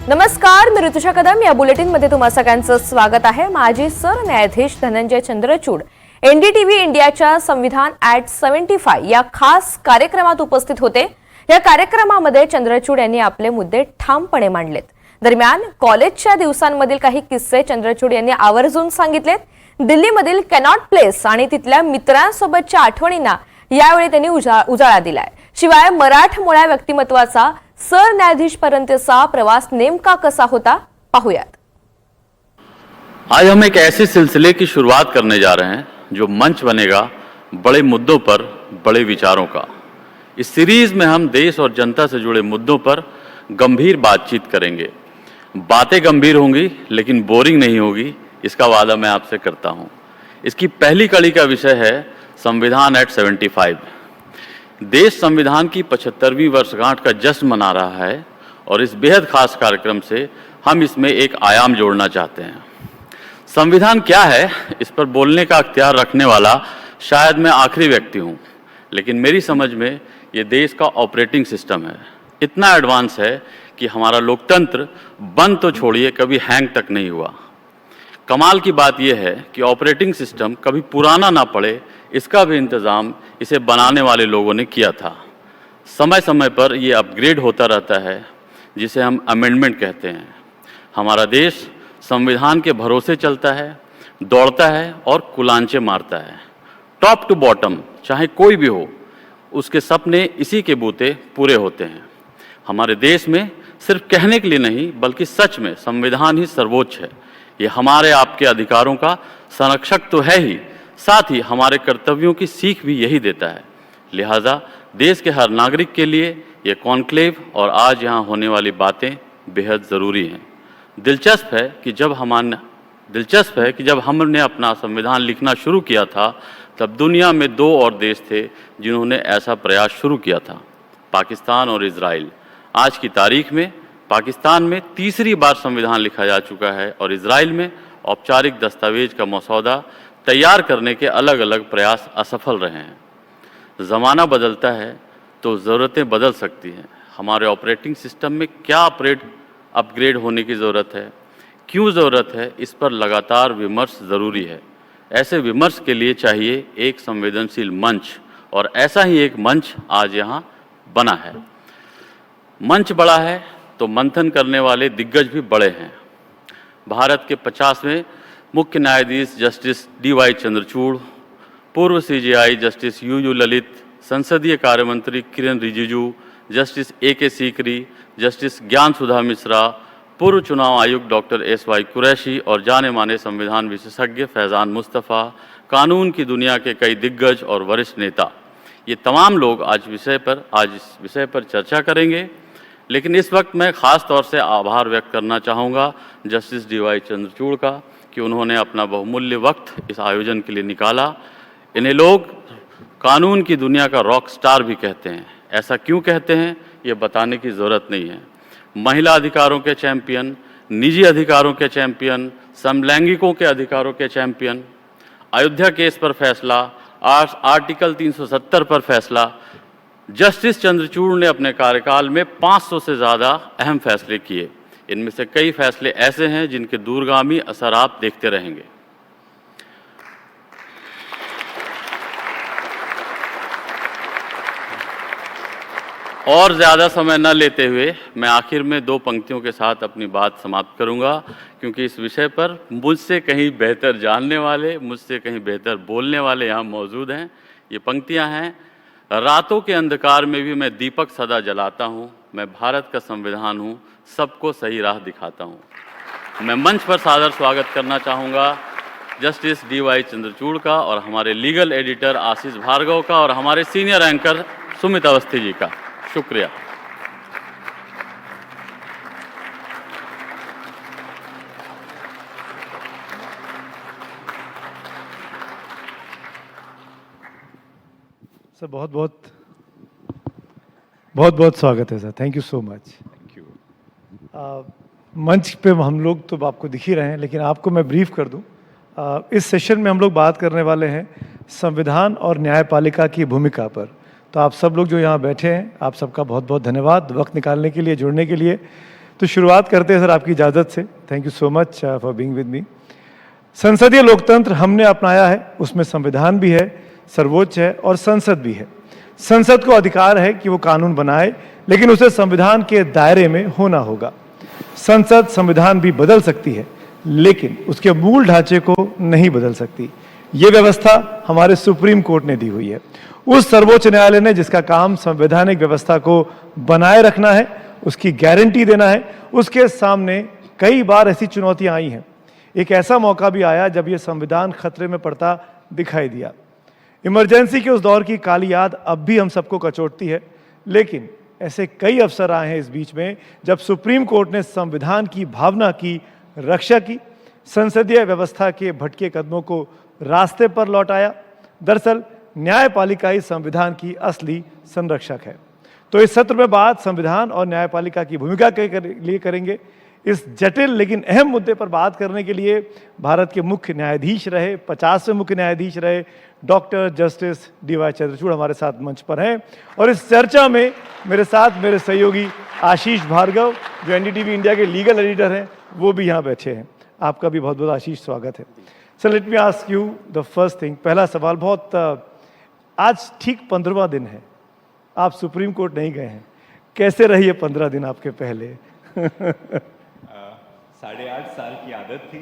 नमस्कार, मी ऋतुषा कदम. या बुलेटिनमध्ये तुम्हा सगळ्यांचं स्वागत आहे. माजी सरन्यायाधीश धनंजय चंद्रचूड एनडीटीव्ही इंडियाच्या संविधान ॲट 75 या खास कार्यक्रमात उपस्थित होते. या कार्यक्रमामध्ये चंद्रचूड यांनी आपले मुद्दे ठामपणे मांडलेत. दरम्यान कॉलेजच्या दिवसांमधील काही किस्से चंद्रचूड यांनी आवर्जून सांगितलेत. दिल्लीमधील कॅनॉट प्लेस आणि तिथल्या मित्रांसोबतच्या आठवणींना यावेळी त्यांनी उजाळा दिलाय. शिवाय मराठमोळ्या व्यक्तिमत्वाचा सरन्यायाधीशपर्यंतचा प्रवास नेमका कसा होता पाहूयात. आज हम एक ऐसे सिलसिले की शुरुआत करने जा रहे हैं जो मंच बनेगा बड़े मुद्दों पर, बड़े विचारों का. इस सीरीज में हम देश और जनता से जुड़े मुद्दों पर गंभीर बातचीत करेंगे. बातें गंभीर होंगी लेकिन बोरिंग नहीं होगी, इसका वादा मैं आपसे करता हूं. इसकी पहली कड़ी का विषय है संविधान ॲट 75. देश संविधान की 75वीं वर्षगांठ का जश्न मना रहा है और इस बेहद खास कार्यक्रम से हम इसमें एक आयाम जोड़ना चाहते हैं. संविधान क्या है, इस पर बोलने का अख्तियार रखने वाला शायद मैं आखिरी व्यक्ति हूं, लेकिन मेरी समझ में ये देश का ऑपरेटिंग सिस्टम है. इतना एडवांस है कि हमारा लोकतंत्र बंद तो छोड़िए कभी हैंग तक नहीं हुआ. कमाल की बात यह है कि ऑपरेटिंग सिस्टम कभी पुराना ना पड़े, इसका भी इंतज़ाम इसे बनाने वाले लोगों ने किया था. समय समय पर ये अपग्रेड होता रहता है, जिसे हम अमेंडमेंट कहते हैं. हमारा देश संविधान के भरोसे चलता है, दौड़ता है और कुलांचे मारता है. टॉप टू बॉटम चाहे कोई भी हो, उसके सपने इसी के बूते पूरे होते हैं. हमारे देश में सिर्फ कहने के लिए नहीं बल्कि सच में संविधान ही सर्वोच्च है. ये हमारे आपके अधिकारों का संरक्षक तो है ही, साथ ही हमारे कर्तव्यों की सीख भी यही देता है. लिहाजा देश के हर नागरिक के लिए ये कॉन्क्लेव और आज यहाँ होने वाली बातें बेहद ज़रूरी हैं. दिलचस्प है कि जब हमने अपना संविधान लिखना शुरू किया था तब दुनिया में दो और देश थे जिन्होंने ऐसा प्रयास शुरू किया था, पाकिस्तान और इजराइल. आज की तारीख में पाकिस्तान में तीसरी बार संविधान लिखा जा चुका है और इजराइल में औपचारिक दस्तावेज का मसौदा तैयार करने के अलग अलग प्रयास असफल रहे हैं. ज़माना बदलता है तो ज़रूरतें बदल सकती हैं. हमारे ऑपरेटिंग सिस्टम में क्या अपग्रेड होने की ज़रूरत है, क्यों ज़रूरत है, इस पर लगातार विमर्श ज़रूरी है. ऐसे विमर्श के लिए चाहिए एक संवेदनशील मंच और ऐसा ही एक मंच आज यहाँ बना है. मंच बड़ा है तो मंथन करने वाले दिग्गज भी बड़े हैं. भारत के 50वें मुख्य न्यायाधीश जस्टिस डी.वाई. चंद्रचूड़, पूर्व सीजेआई जस्टिस यू ललित, संसदीय कार्य मंत्री Kiren Rijiju, justice A K. Sikri, justice Gyan Sudha Mishra, पूर्व चुनाव आयुक्त डॉक्टर एस.वाई. कुरैशी और जाने माने संविधान विशेषज्ञ फैज़ान मुस्तफ़ा, कानून की दुनिया के कई दिग्गज और वरिष्ठ नेता, ये तमाम लोग आज इस विषय पर चर्चा करेंगे. लेकिन इस वक्त मैं ख़ास तौर से आभार व्यक्त करना चाहूँगा जस्टिस डी.वाई. चंद्रचूड़ का कि उन्होंने अपना बहुमूल्य वक्त इस आयोजन के लिए निकाला. इन्हें लोग कानून की दुनिया का रॉक स्टार भी कहते हैं. ऐसा क्यों कहते हैं ये बताने की ज़रूरत नहीं है. महिला अधिकारों के चैम्पियन, निजी अधिकारों के चैम्पियन, समलैंगिकों के अधिकारों के चैम्पियन, अयोध्या केस पर फैसला, आर्टिकल 370 पर फैसला. जस्टिस चंद्रचूड़ ने अपने कार्यकाल में 500 से ज़्यादा अहम फैसले किए. इनमें से कई फैसले ऐसे हैं जिनके दूरगामी असर आप देखते रहेंगे. और ज़्यादा समय न लेते हुए मैं आखिर में दो पंक्तियों के साथ अपनी बात समाप्त करूंगा, क्योंकि इस विषय पर मुझसे कहीं बेहतर जानने वाले, मुझसे कहीं बेहतर बोलने वाले यहाँ मौजूद हैं. ये पंक्तियाँ हैं: रातों के अंधकार में भी मैं दीपक सदा जलाता हूँ, मैं भारत का संविधान हूँ, सबको सही राह दिखाता हूँ. मैं मंच पर सादर स्वागत करना चाहूँगा जस्टिस डी.वाई. चंद्रचूड़ का और हमारे लीगल एडिटर आशीष भार्गव का और हमारे सीनियर एंकर सुमित अवस्थी जी का. शुक्रिया. सर बहुत बहुत स्वागत है sir. Thank you so much. Thank you. मंच पे हम लोग तो आपको दिख ही रहे हैं, लेकिन आपको मैं ब्रीफ कर दूं. इस सेशन में हम लोग बात करने वाले हैं संविधान और न्यायपालिका की भूमिका पर. तो आप सब लोग जो यहाँ बैठे हैं, आप सबका बहुत बहुत धन्यवाद वक्त निकालने के लिए, जुड़ने के लिए. तो शुरुआत करते हैं सर आपकी इजाज़त से। Thank you so much for being with me. संसदीय लोकतंत्र हमने अपनाया है, उसमें संविधान भी है, सर्वोच्च है और संसद भी है। संसद को अधिकार है कि वो कानून बनाए, लेकिन उसे संविधान के दायरे में होना होगा। संसद संविधान भी बदल सकती है, लेकिन उसके मूल ढांचे को नहीं बदल सकती। ये व्यवस्था हमारे सुप्रीम कोर्ट ने दी हुई है। उस सर्वोच्च न्यायालय ने जिसका काम संवैधानिक व्यवस्था को बनाए रखना है, उसकी गारंटी देना है, उसके सामने कई बार ऐसी चुनौतियां आई हैं। एक ऐसा मौका भी आया जब यह संविधान खतरे में पड़ता दिखाई दिया। इमरजेंसी के उस दौर की काली याद अब भी हम सबको कचोटती है, लेकिन ऐसे कई अवसर आए हैं इस बीच में जब सुप्रीम कोर्ट ने संविधान की भावना की रक्षा की, संसदीय व्यवस्था के भटके कदमों को रास्ते पर लौटाया। दरअसल न्यायपालिका ही संविधान की असली संरक्षक है। तो इस सत्र में बात संविधान और न्यायपालिका की भूमिका के लिए करेंगे। इस जटिल लेकिन अहम मुद्दे पर बात करने के लिए भारत के मुख्य न्यायाधीश रहे, 50वें मुख्य न्यायाधीश रहे, डॉक्टर जस्टिस डी.वाई. चंद्रचूड़ हमारे साथ मंच पर हैं। और इस चर्चा में मेरे साथ मेरे सहयोगी आशीष भार्गव, जो एनडीटीवी इंडिया के लीगल एडिटर हैं, वो भी यहाँ बैठे हैं। आपका भी बहुत बहुत आशीष स्वागत है। Sir, let me ask you the first thing. पहला सवाल बहुत आज ठीक 15वां दिन है, आप सुप्रीम कोर्ट नहीं गए हैं, कैसे रही है 15 दिन आपके पहले? 8.5 साल की आदत थी।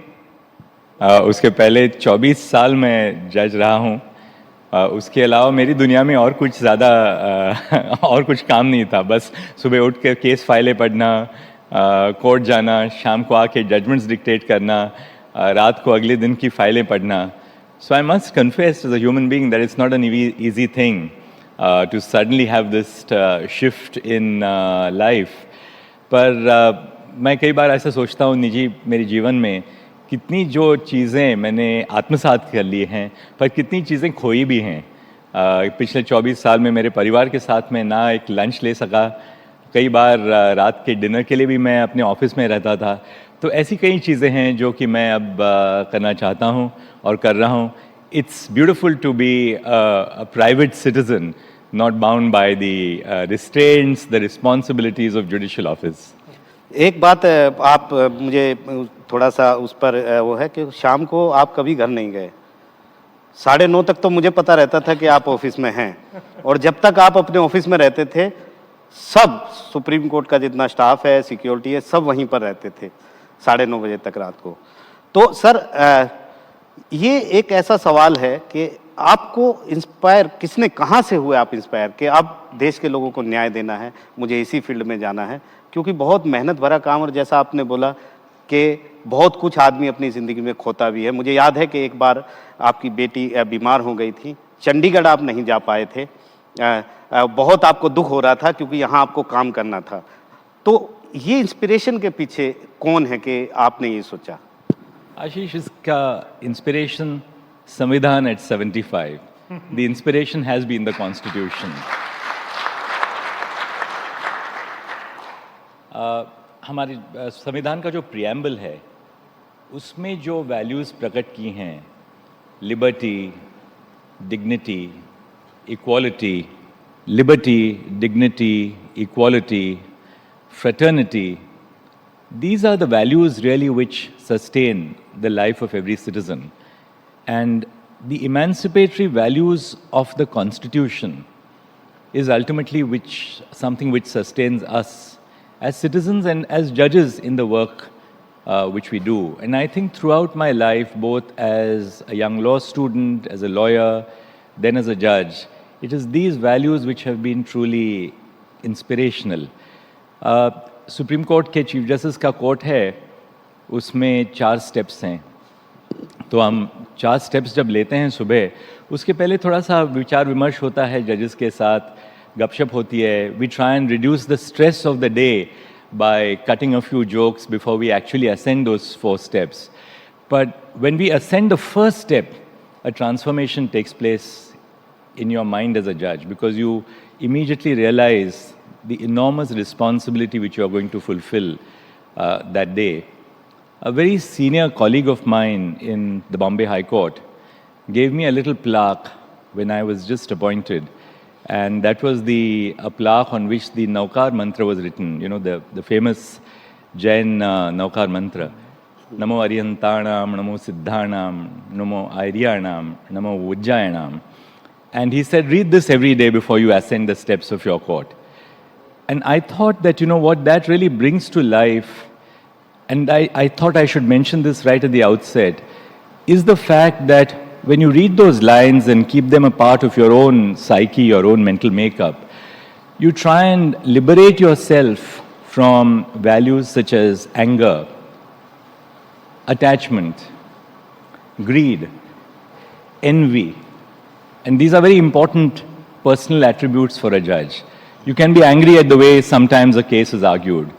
उसके पहले 24 साल मैं जज रहा हूँ। उसके अलावा मेरी दुनिया में और कुछ ज़्यादा और कुछ काम नहीं था। बस सुबह उठ के केस फाइलें पढ़ना, कोर्ट जाना, शाम को आके जजमेंट्स डिक्टेट करना, रात को अगले दिन की फाइलें पढ़ना। So I must confess as a human being that it's not an easy thing to suddenly have this shift in life. पर मैं कई बार ऐसा सोचता हूँ निजी मेरे जीवन में कितनी जो चीज़ें मैंने आत्मसात कर ली हैं, पर कितनी चीज़ें खोई भी हैं। पिछले 24 साल में मेरे परिवार के साथ में ना एक लंच ले सका, कई बार रात के डिनर के लिए भी मैं अपने ऑफिस में रहता था। तो ऐसी कई चीज़ें हैं जो कि मैं अब करना चाहता हूँ और कर रहा हूँ। It's beautiful to be a private citizen, not bound by the restraints, the responsibilities of judicial office. एक बात आप मुझे थोड़ा सा उस पर वो है कि शाम को आप कभी घर नहीं गए। 9:30 तक तो मुझे पता रहता था कि आप ऑफिस में हैं, और जब तक आप अपने ऑफिस में रहते थे, सब सुप्रीम कोर्ट का जितना स्टाफ है, सिक्योरिटी है, सब वहीं पर रहते थे 9:30 बजे तक रात को। तो सर, ये एक ऐसा सवाल है कि आपको इंस्पायर किसने, कहाँ से हुए आप इंस्पायर कि आप देश के लोगों को न्याय देना है, मुझे इसी फील्ड में जाना है? क्योंकि बहुत मेहनत भरा काम, और जैसा आपने बोला कि बहुत कुछ आदमी अपनी ज़िंदगी में खोता भी है। मुझे याद है कि एक बार आपकी बेटी बीमार हो गई थी, चंडीगढ़ आप नहीं जा पाए थे, बहुत आपको दुख हो रहा था क्योंकि यहाँ आपको काम करना था। तो ये इंस्पिरेशन के पीछे कौन है कि आपने ये सोचा? आशीष, इसका इंस्पिरेशन संविधान at 75, the inspiration has been the constitution. हमारे संविधान का जो प्रियम्बल है, उसमें जो वैल्यूज़ प्रकट की हैं, liberty, dignity, equality, liberty, dignity, equality, fraternity, these are the values really which sustain the life of every citizen. And the emancipatory values of the Constitution is ultimately something which sustains us as citizens and as judges in the work which we do. And I think throughout my life, both as a young law student, as a lawyer, then as a judge, it is these values which have been truly inspirational. Supreme court के chief justice का court है, उसमें 4 steps हैं। तो हम 4 steps जब लेते हैं सुबह, उसके पहले थोड़ा सा विचार विमर्श होता है, जजेस के साथ गपशप होती है। We try and reduce the stress of the day by cutting a few jokes before we actually ascend those 4 steps. But when we ascend the first step, a transformation takes place in your mind as a judge, because you immediately realize the enormous responsibility which you are going to fulfill that day. A very senior colleague of mine in the Bombay High Court gave me a little plaque when I was just appointed, and that was a plaque on which the Naukar mantra was written, you know, the famous Jain Navkar mantra, नमो अरिहंताणाम, नमो सिद्धाणाम, नमो आर्याणाम, नमो उज्जायणाम. And he said, read this every day before you ascend the steps of your court. And I thought that, what that really brings to life, and I thought I should mention this right at the outset, is the fact that when you read those lines and keep them a part of your own psyche, your own mental makeup, you try and liberate yourself from values such as anger, attachment, greed, envy. And these are very important personal attributes for a judge. You can be angry at the way sometimes a case is argued.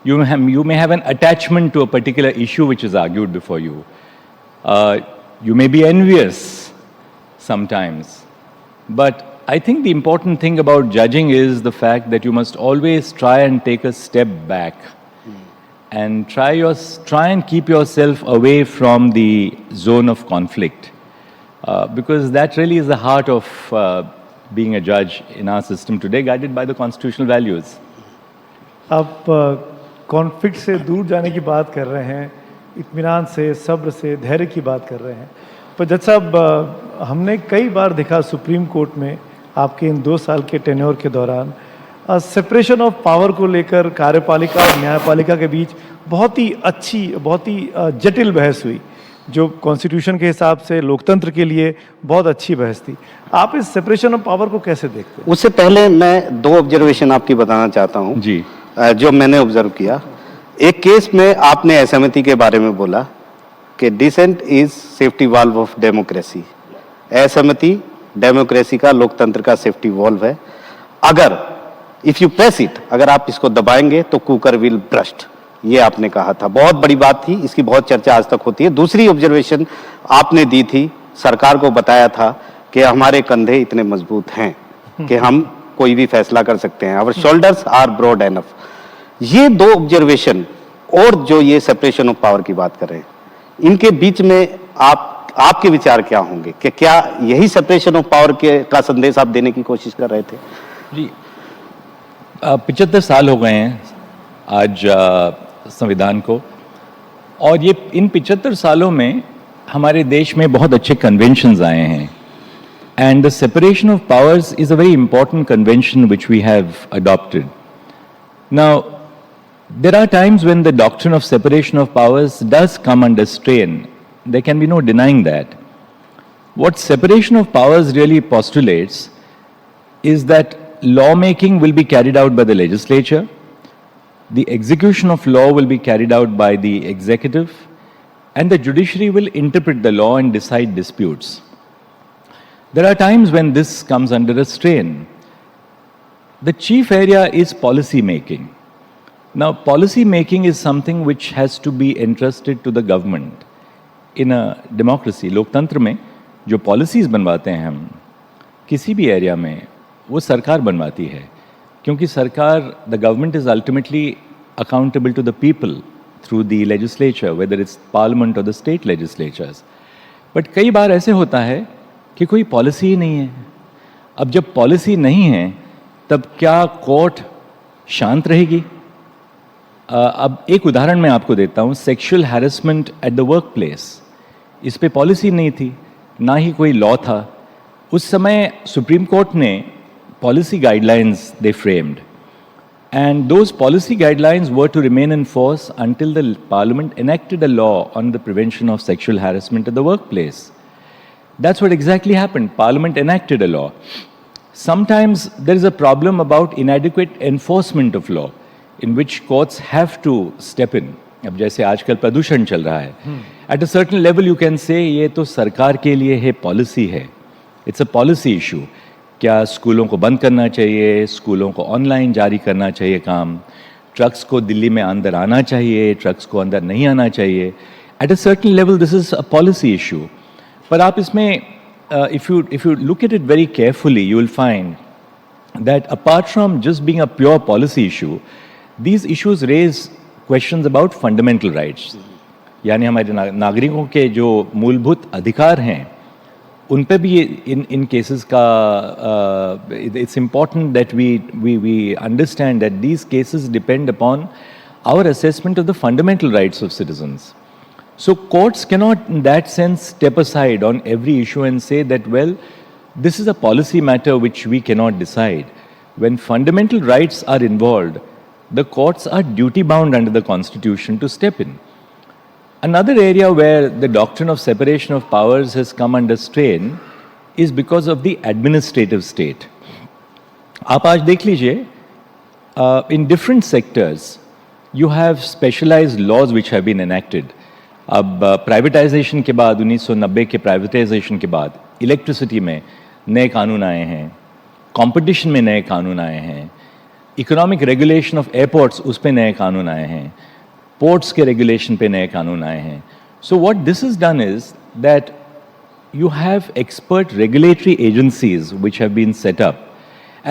You may have an attachment to a particular issue which is argued before you. You may be envious sometimes. But I think the important thing about judging is the fact that you must always try and take a step back and try and keep yourself away from the zone of conflict. Because that really is the heart of being a judge in our system today, guided by the constitutional values. आप conflict से दूर जाने की बात कर रहे हैं, इत्मीनान से, सब्र से, धैर्य की बात कर रहे हैं. पर जज साहब, हमने कई बार देखा सुप्रीम कोर्ट में आपके इन 2 साल के टेन्योर के दौरान सेपरेशन ऑफ पावर को लेकर कार्यपालिका और न्यायपालिका के बीच बहुत ही अच्छी, बहुत ही जटिल बहस हुई, जो कॉन्स्टिट्यूशन के हिसाब से लोकतंत्र के लिए बहुत अच्छी बहस थी. आप इस सेपरेशन ऑफ पावर को कैसे देखते हैं? उससे पहले मैं 2 ऑब्जर्वेशन आपकी बताना चाहता हूं जी. जो मैंने ऑब्जर्व किया. एक केस में आपने असहमति के बारे में बोला कि dissent is safety valve of democracy. असहमति डेमोक्रेसी का, लोकतंत्र का सेफ्टी वॉल्व है. अगर इफ यू प्रेस इट, अगर आप इसको दबाएंगे तो कुकर विल ब्रस्ट. ये आपने कहा था, बहुत बड़ी बात थी, इसकी बहुत चर्चा आज तक होती है. दूसरी ऑब्जर्वेशन आपने दी थी, सरकार को बताया था कि हमारे कंधे इतने मजबूत हैं कि हम कोई भी फैसला कर सकते हैं. Our shoulders are broad enough. ये 2 ऑब्जर्वेशन और जो ये सेपरेशन ऑफ पावर की बात कर रहे हैं, इनके बीच में आपके विचार क्या होंगे कि क्या यही सेपरेशन ऑफ पावर का संदेश आप देने की कोशिश कर रहे थे? जी, 75 साल हो गए हैं आज संविधान को, और ये इन 75 सालों में हमारे देश में बहुत अच्छे कन्वेंशंस आए हैं. And the separation of powers is a very important convention which we have adopted. Now there are times when the doctrine of separation of powers does come under strain. There can be no denying that. What separation of powers really postulates is that lawmaking will be carried out by the legislature, the execution of law will be carried out by the executive, and the judiciary will interpret the law and decide disputes. There are times when this comes under a strain. The chief area is policy making. Now, policy making is something which has to be entrusted to the government. In a democracy, लोकतंत्र में जो policies बनवाते हैं हम किसी भी area में, वो सरकार बनवाती है, क्योंकि सरकार, the government is ultimately accountable to the people through the legislature, whether it's parliament or the state legislatures. But कई बार ऐसे होता है कि कोई पॉलिसी ही नहीं है. अब जब पॉलिसी नहीं है, तब क्या कोर्ट शांत रहेगी? अब एक उदाहरण मैं आपको देता हूँ. Sexual harassment at the work place, इस पे पॉलिसी नहीं थी, ना ही कोई लॉ था. उस समय सुप्रीम कोर्ट ने policy guidelines they framed, and those policy guidelines were to remain in force until the parliament enacted a law on the prevention of sexual harassment at the work place. That's what exactly happened. Parliament enacted a law. Sometimes there is a problem about inadequate enforcement of law, in which courts have to step in. अब जैसे आजकल प्रदूषण चल रहा है, at a certain level you can say ये तो सरकार के लिए है, पॉलिसी है. It's a policy issue. क्या स्कूलों को बंद करना चाहिए, स्कूलों को ऑनलाइन जारी करना चाहिए काम, ट्रक्स को दिल्ली में अंदर आना चाहिए, ट्रक्स को अंदर नहीं आना चाहिए. At a certain level this is a policy issue. पर आप इसमें if you look at it very carefully, you will find that apart from just being a pure policy issue, these issues raise questions about fundamental rights. यानी हमारे नागरिकों के जो मूलभूत अधिकार हैं, उन पे भी इन केसेस का it's important that we understand that these cases depend upon our assessment of the fundamental rights of citizens. So courts cannot, in that sense, step aside on every issue and say that, well, this is a policy matter which we cannot decide. When fundamental rights are involved, the courts are duty-bound under the Constitution to step in. Another area where the doctrine of separation of powers has come under strain is because of the administrative state. आप आज देख लीजिए, in different sectors, you have specialized laws which have been enacted. अब privatisation के बाद 1990 के privatisation के बाद इलेक्ट्रिसिटी में नए कानून आए हैं, कंपटीशन में नए कानून आए हैं, इकोनॉमिक रेगुलेशन ऑफ एयरपोर्ट्स उस पे नए कानून आए हैं, पोर्ट्स के रेगुलेशन पे नए कानून आए हैं. So what this is done is that you have expert regulatory agencies which have been set up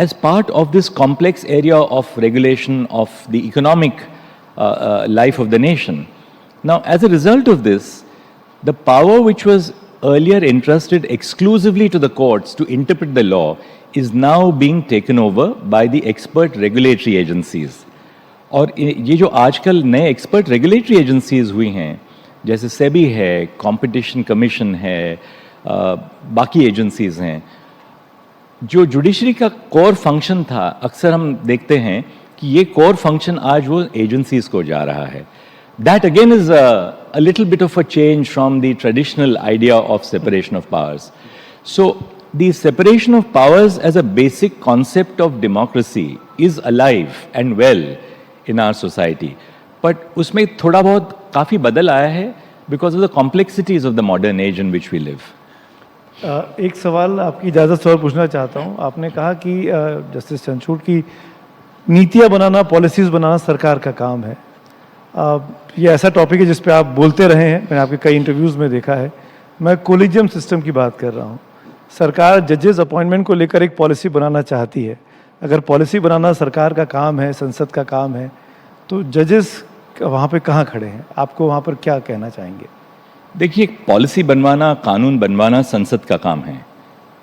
as part of this complex area of regulation of the economic life of the nation. Now, as a result of this, the power which was earlier entrusted exclusively to the courts to interpret the law is now being taken over by the expert regulatory agencies. और ये जो आजकल नए expert regulatory agencies हुई हैं, जैसे सेबी है, competition commission है, बाकी एजेंसीज हैं, जो जुडिशरी का कोर फंक्शन था, अक्सर हम देखते हैं कि ये कोर फंक्शन आज वो एजेंसीज को जा रहा है. That again is a little bit of a change from the traditional idea of separation of powers. So the separation of powers as a basic concept of democracy is alive and well in our society. But उसमें थोड़ा बहुत काफ़ी बदल आया है because of the complexities of the modern age in which we live. एक सवाल आपकी इजाज़त से और पूछना चाहता हूँ. आपने कहा कि जस्टिस चंद्रचूड़ की नीतियाँ बनाना, पॉलिसीज़ बनाना सरकार का काम है. ये ऐसा टॉपिक है जिस पे आप बोलते रहे हैं, मैंने आपके कई इंटरव्यूज़ में देखा है. मैं कोलिजियम सिस्टम की बात कर रहा हूँ. सरकार जजेस अपॉइंटमेंट को लेकर एक पॉलिसी बनाना चाहती है. अगर पॉलिसी बनाना सरकार का काम है, संसद का काम है, तो जजेस वहाँ पे कहाँ खड़े हैं? आपको वहाँ पर क्या कहना चाहेंगे? देखिए, पॉलिसी बनवाना, कानून बनवाना संसद का काम है.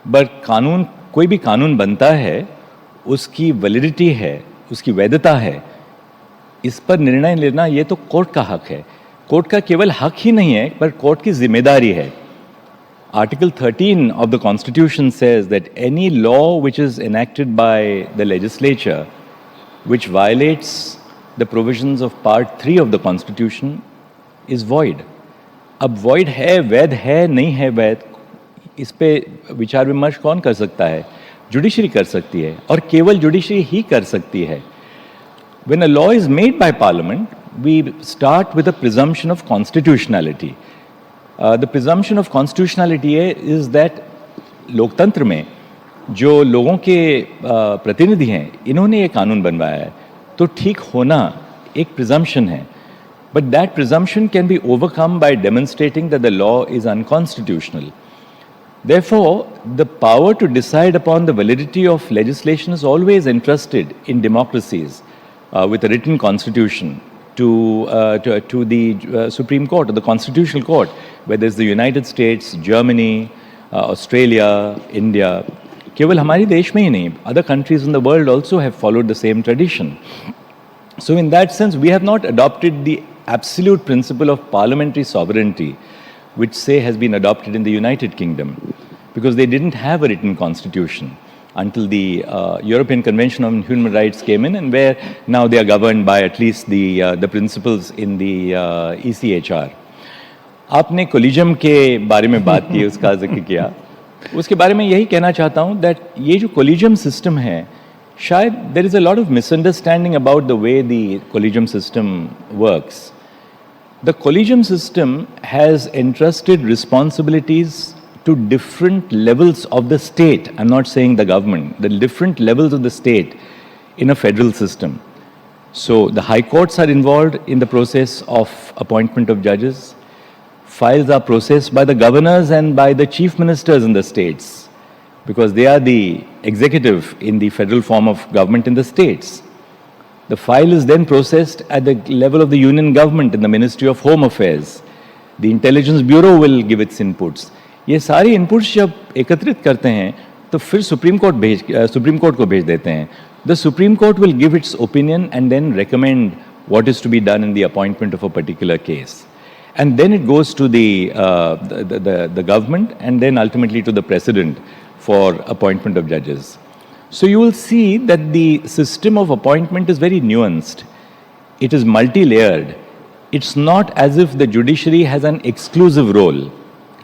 बट कानून, कोई भी कानून बनता है, उसकी वैलिडिटी है, उसकी वैधता है, इस पर निर्णय लेना ये तो कोर्ट का हक है. कोर्ट का केवल हक ही नहीं है, पर कोर्ट की जिम्मेदारी है. Article 13 of the Constitution says that any law which is enacted by the legislature which violates the provisions of Part 3 of the Constitution is void. अब void है, वैध है, नहीं है वैध, इस पे विचार विमर्श कौन कर सकता है? जुडिशरी कर सकती है, और केवल जुडिशरी ही कर सकती है. When a law is made by Parliament, we start with a presumption of constitutionality. The presumption of constitutionality is that लोकतंत्र में जो लोगों के प्रतिनिधि हैं, इन्होंने ये कानून बनवाया है, तो ठीक होना एक presumption है. But that presumption can be overcome by demonstrating that the law is unconstitutional. Therefore, the power to decide upon the validity of legislation is always entrusted in democracies with a written constitution to the Supreme Court or the Constitutional Court, whether it's the United States, Germany, Australia, India. केवल हमारे देश में ही नहीं, other countries in the world also have followed the same tradition. So in that sense, we have not adopted the absolute principle of parliamentary sovereignty, which say has been adopted in the United Kingdom, because they didn't have a written constitution until the European Convention on Human Rights came in, and where now they are governed by at least the principles in the ECHR. आपने collegium के बारे में बात की, उसका जिक्र किया. उसके बारे में यही कहना चाहता हूँ that ये जो कोलिजियम सिस्टम है, शायद there is a lot of misunderstanding about the way the collegium system works. The collegium system has entrusted responsibilities to different levels of the state. I'm not saying the government, the different levels of the state in a federal system. So the high courts are involved in the process of appointment of judges. Files are processed by the governors and by the chief ministers in the states, because they are the executive in the federal form of government in the states. The file is then processed at the level of the union government in the Ministry of Home Affairs. The Intelligence Bureau will give its inputs. ये सारे inputs जब एकत्रित करते हैं तो फिर supreme court को भेज देते हैं. The Supreme Court will give its opinion and then recommend what is to be done in the appointment of a particular case. And then it goes to the government and then ultimately to the president for appointment of judges. So you will see that the system of appointment is very nuanced. It is multi-layered. It's not as if the judiciary has an exclusive role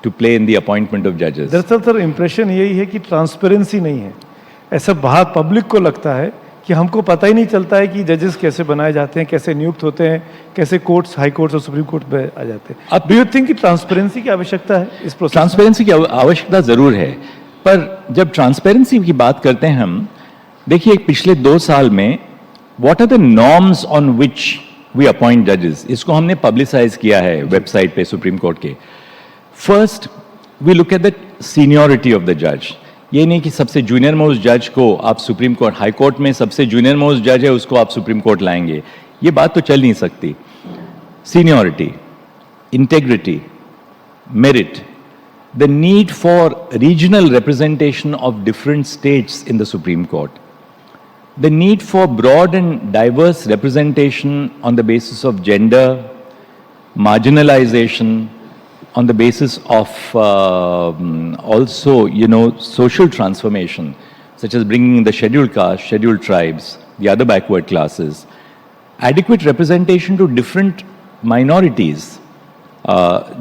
to play in the appointment of judges. दरअसल sir impression यही है कि transparency नहीं है. ऐसा बाहर public को लगता है कि हमको पता ही नहीं चलता है कि जजेस कैसे बनाए जाते हैं, कैसे नियुक्त होते हैं, कैसे कोर्ट्स, हाई कोर्ट्स और सुप्रीम कोर्ट में आ जाते हैं. अब डू यू थिंक कि ट्रांसपेरेंसी की आवश्यकता है इस प्रोसेस? ट्रांसपेरेंसी की आवश्यकता जरूर है, पर जब ट्रांसपेरेंसी की बात करते हैं हम, देखिए पिछले 2 साल में what are the norms on which we appoint जजेस, इसको हमने पब्लिसाइज किया है वेबसाइट पे सुप्रीम कोर्ट के. First we look at the seniority of the जज. ये नहीं कि सबसे जूनियर मोस्ट जज को आप सुप्रीम कोर्ट, हाई कोर्ट में सबसे जूनियर मोस्ट जज है उसको आप सुप्रीम कोर्ट लाएंगे, ये बात तो चल नहीं सकती. Seniority, integrity, merit, the need for regional representation of different states in the Supreme Court, the need for broad and diverse representation on the basis of gender, marginalization, on the basis of also, social transformation, such as bringing in the scheduled caste, scheduled tribes, the other backward classes, adequate representation to different minorities.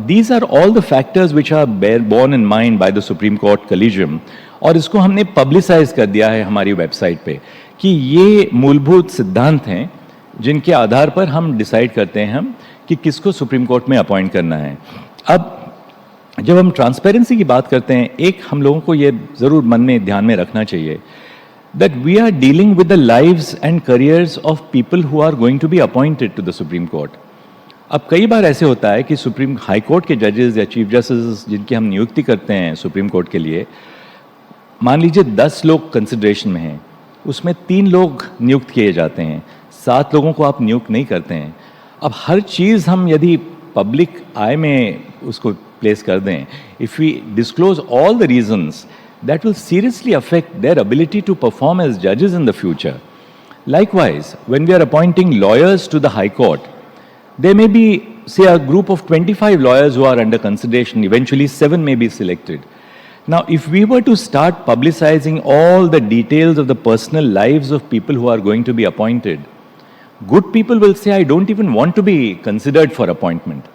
These are all the factors which are borne in mind by the Supreme Court Collegium, और इसको हमने publicise कर दिया है हमारी website पे कि ये मूलभूत सिद्धांत हैं जिनके आधार पर हम डिसाइड करते हैं हम कि किसको सुप्रीम कोर्ट में अपॉइंट करना है. अब जब हम ट्रांसपेरेंसी की बात करते हैं, एक हम लोगों को ये ज़रूर मन में ध्यान में रखना चाहिए that we are dealing with the lives and careers of people who are going to be appointed to the Supreme Court. अब कई बार ऐसे होता है कि सुप्रीम हाई कोर्ट के जजेस या चीफ जस्टिस जिनकी हम नियुक्ति करते हैं सुप्रीम कोर्ट के लिए, मान लीजिए 10 लोग कंसिडरेशन में हैं, उसमें 3 लोग नियुक्त किए जाते हैं, 7 लोगों को आप नियुक्त नहीं करते हैं. अब हर चीज़ हम यदि पब्लिक आई में उसको प्लेस कर दें, if we disclose all the reasons, that will seriously affect their ability to perform as judges in the future. Likewise, when we are appointing lawyers to the High Court, there may be, say, a group of 25 lawyers who are under consideration. Eventually, 7 may be selected. Now, if we were to start publicizing all the details of the personal lives of people who are going to be appointed, good people will say, I don't even want to be considered for appointment.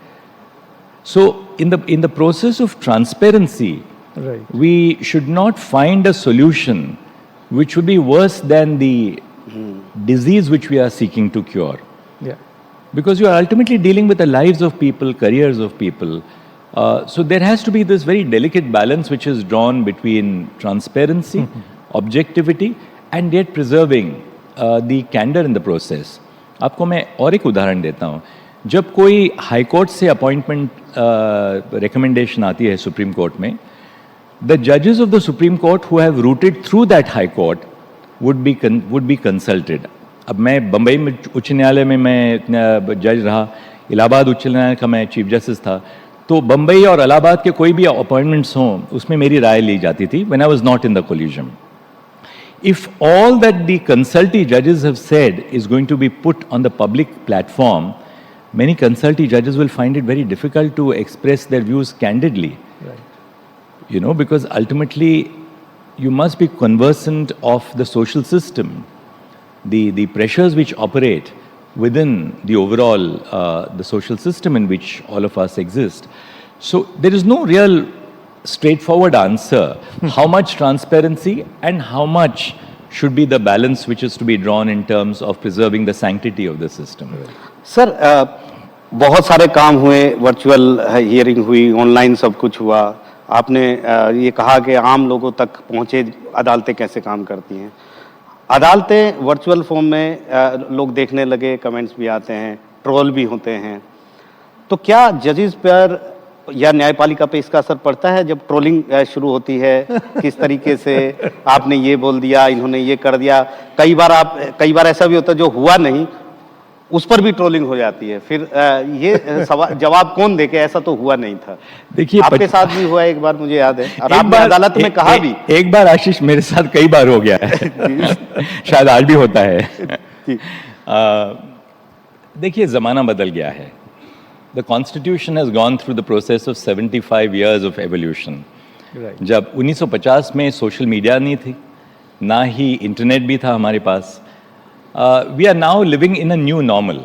So, in the process of transparency, Right. we should not find a solution which would be worse than the disease which we are seeking to cure. Yeah. Because you are ultimately dealing with the lives of people, careers of people. So there has to be this very delicate balance which is drawn between transparency, objectivity, and yet preserving the candor in the process. आपको मैं और एक उदाहरण देता हूँ. जब कोई high court से अपॉइंटमेंट रिकमेंडेशन आती है सुप्रीम कोर्ट में, the judges of the Supreme Court who have routed through that High Court would be consulted. अब मैं बम्बई में उच्च न्यायालय में मैं जज रहा, इलाहाबाद उच्च न्यायालय का मैं चीफ जस्टिस था, तो बम्बई और इलाहाबाद के कोई भी अपॉइंटमेंट्स हों उसमें मेरी राय ली जाती थी when I was not in the collegium. If all that the consultee judges have said is going to be put on the public platform, many consultee judges will find it very difficult to express their views candidly. Right. Because ultimately you must be conversant of the social system, the pressures which operate within the overall, the social system in which all of us exist. So there is no real straightforward answer how much transparency and how much should be the balance which is to be drawn in terms of preserving the sanctity of the system. Sir बहुत सारे काम हुए, virtual hearing हुई, online सब कुछ हुआ. आपने ये कहा कि आम लोगों तक पहुंचे अदालतें कैसे काम करती हैं. अदालतें वर्चुअल फॉर्म में लोग देखने लगे, कमेंट्स भी आते हैं, ट्रोल भी होते हैं. तो क्या जजेस पर या न्यायपालिका पे इसका असर पड़ता है जब ट्रोलिंग शुरू होती है? किस तरीके से आपने ये बोल दिया, इन्होंने ये कर दिया. कई बार ऐसा भी होता है जो हुआ नहीं उस पर भी ट्रोलिंग हो जाती है. फिर ये सवाल जवाब कौन देके, ऐसा तो हुआ नहीं था. देखिए आपके साथ भी हुआ एक बार, मुझे याद है, और आपने अदालत में कहा भी. एक बार आशीष मेरे साथ कई बार हो गया है शायद आज भी होता है. देखिए ज़माना बदल गया है. The Constitution has gone through the process of 75 years of evolution. Right. जब 1950 में सोशल मीडिया नहीं थी, ना ही इंटरनेट भी था हमारे पास. We are now living in a new normal.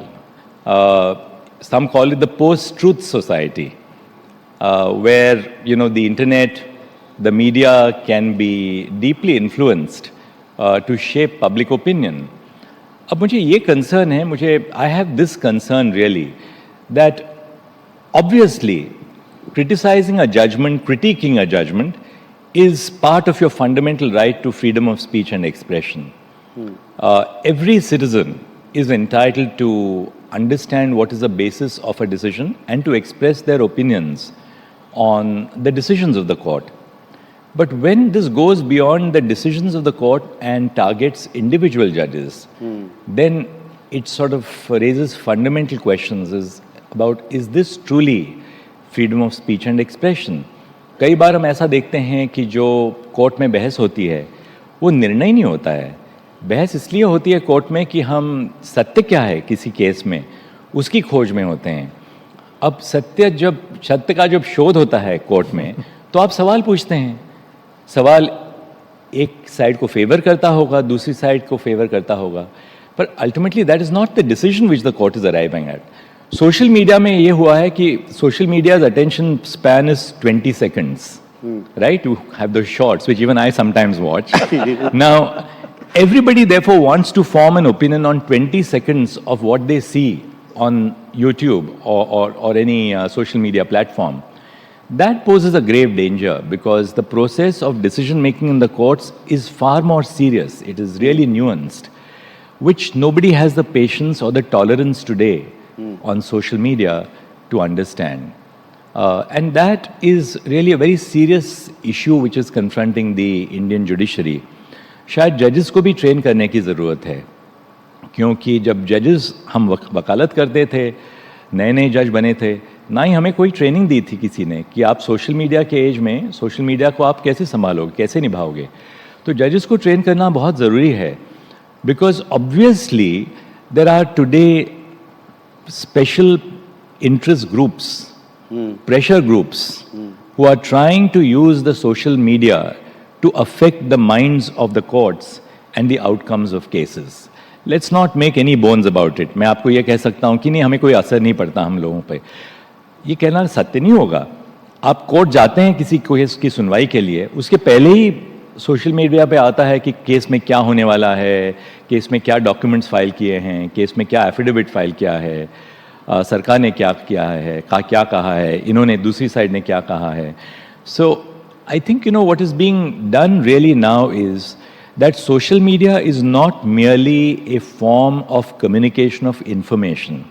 Some call it the post-truth society, where the internet, the media can be deeply influenced to shape public opinion. अब मुझे ये कंसर्न है, I have this concern really, that obviously criticizing a judgment, critiquing a judgment is part of your fundamental right to freedom of speech and expression. Every citizen is entitled to understand what is the basis of a decision and to express their opinions on the decisions of the court. But when this goes beyond the decisions of the court and targets individual judges, then it sort of raises fundamental questions about is this truly freedom of speech and expression? कई बार हम ऐसा देखते हैं कि जो court में बहस होती है वो निर्णय नहीं होता है. बहस इसलिए होती है कोर्ट में कि हम सत्य क्या है किसी केस में उसकी खोज में होते हैं. अब सत्य का जब शोध होता है कोर्ट में तो आप सवाल पूछते हैं. सवाल एक साइड को फेवर करता होगा, दूसरी साइड को फेवर करता होगा, पर ultimately that is not the decision which the court is arriving at. Social media में ये हुआ है कि social मीडिया's attention span is 20 seconds, right? You have those shorts, which even I sometimes watch. Now, everybody therefore wants to form an opinion on 20 seconds of what they see on YouTube or any social media platform. That poses a grave danger because the process of decision making in the courts is far more serious. It is really nuanced, which nobody has the patience or the tolerance today on social media to understand. And that is really a very serious issue which is confronting the Indian judiciary. शायद जजेस को भी train करने की ज़रूरत है, क्योंकि जब जजेस हम वकालत करते थे, नए नए जज बने थे, ना ही हमें कोई ट्रेनिंग दी थी किसी ने कि आप सोशल मीडिया के एज में सोशल मीडिया को आप कैसे संभालोगे, कैसे निभाओगे. तो जजेस को ट्रेन करना बहुत ज़रूरी है, because obviously there are today special interest groups, pressure groups, who are trying to use the social media to affect the minds of the courts and the outcomes of cases. Let's not make any bones about it. मैं आपको ये कह सकता हूँ कि नहीं, हमें कोई असर नहीं पड़ता हम लोगों पे. ये कहना सत्य नहीं होगा. आप कोर्ट जाते हैं किसी केस की सुनवाई के लिए, उसके पहले ही सोशल मीडिया पे आता है कि केस में क्या होने वाला है, केस में क्या डॉक्यूमेंट्स फाइल किए हैं, केस में क्या एफिडेविट फाइल किया है, सरकार ने क्या किया है, क्या कहा है, इन्होंने दूसरी साइड ने क्या कहा है. So I think what is being done really now is that social media is not merely a form of communication of information.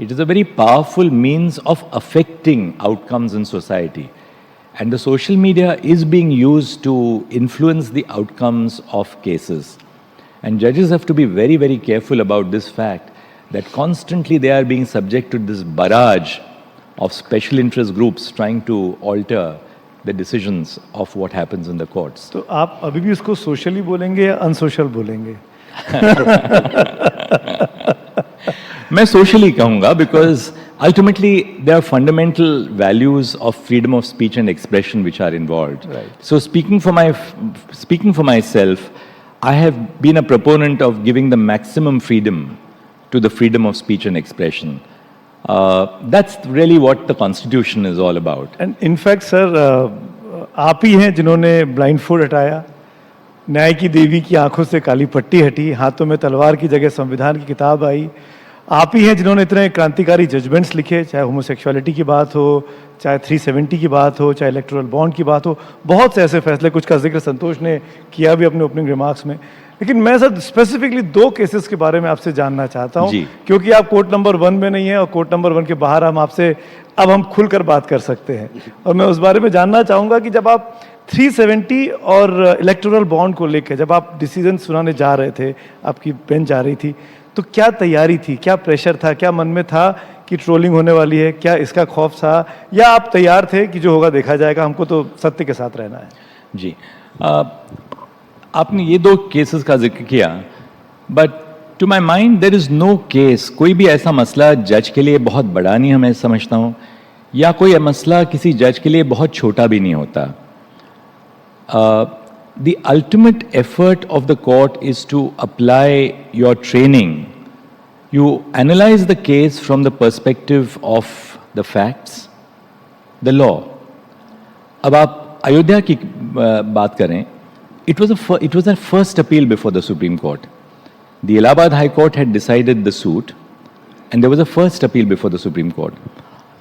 It is a very powerful means of affecting outcomes in society. And the social media is being used to influence the outcomes of cases. And judges have to be very, very careful about this fact that constantly they are being subject to this barrage of special interest groups trying to alter the decisions of what happens in the courts. तो आप अभी भी उसको socially बोलेंगे या unsocial बोलेंगे? मैं socially कहूँगा because ultimately there are fundamental values of freedom of speech and expression which are involved. Right. So speaking for myself, I have been a proponent of giving the maximum freedom to the freedom of speech and expression. That's really what the Constitution is all about. And in fact, sir, आप ही हैं जिन्होंने blind fold हटाया, न्याय की देवी की आंखों से काली पट्टी हटी, हाथों में तलवार की जगह संविधान की किताब आई. आप ही हैं जिन्होंने इतने क्रांतिकारी जजमेंट्स लिखे, चाहे होमोसेक्सुअलिटी की बात हो, चाहे 370 की बात हो, चाहे इलेक्टोरल बॉन्ड की बात हो. बहुत से ऐसे फैसले, कुछ का जिक्र संतोष ने किया भी अपने ओपनिंग रिमार्क्स में. लेकिन मैं सर स्पेसिफिकली 2 केसेस के बारे में आपसे जानना चाहता हूं, क्योंकि आप कोर्ट नंबर 1 में नहीं है और कोर्ट नंबर 1 के बाहर हम आपसे अब हम खुलकर बात कर सकते हैं. और मैं उस बारे में जानना चाहूँगा कि जब आप 370 और इलेक्टोरल बॉन्ड को लेकर जब आप डिसीजन सुनाने जा रहे थे, आपकी बेंच जा रही थी, तो क्या तैयारी थी, क्या प्रेशर था, क्या मन में था कि ट्रोलिंग होने वाली है, क्या इसका खौफ था, या आप तैयार थे कि जो होगा देखा जाएगा, हमको तो सत्य के साथ रहना है? जी, आपने ये 2 केसेस का जिक्र किया, but to my mind there is no case, कोई भी ऐसा मसला जज के लिए बहुत बड़ा नहीं मैं समझता हूँ, या कोई मसला किसी जज के लिए बहुत छोटा भी नहीं होता. The ultimate effort of the court is to apply your training. You analyze the case from the perspective of the facts, the law. अब आप अयोध्या की बात करें, it was a first appeal before the Supreme Court. The Allahabad High Court had decided the suit, and there was a first appeal before the Supreme Court.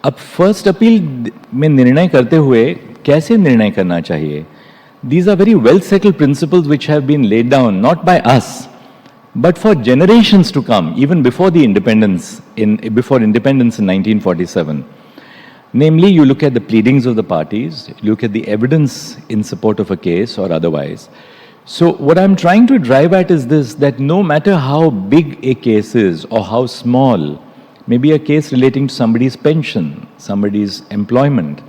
अब first appeal में निर्णय करते हुए कैसे निर्णय करना चाहिए? These are very well settled principles which have been laid down not by us, but for generations to come, even before the independence in 1947. Namely, you look at the pleadings of the parties, you look at the evidence in support of a case or otherwise. So what I'm trying to drive at is this, that no matter how big a case is or how small, maybe a case relating to somebody's pension, somebody's employment,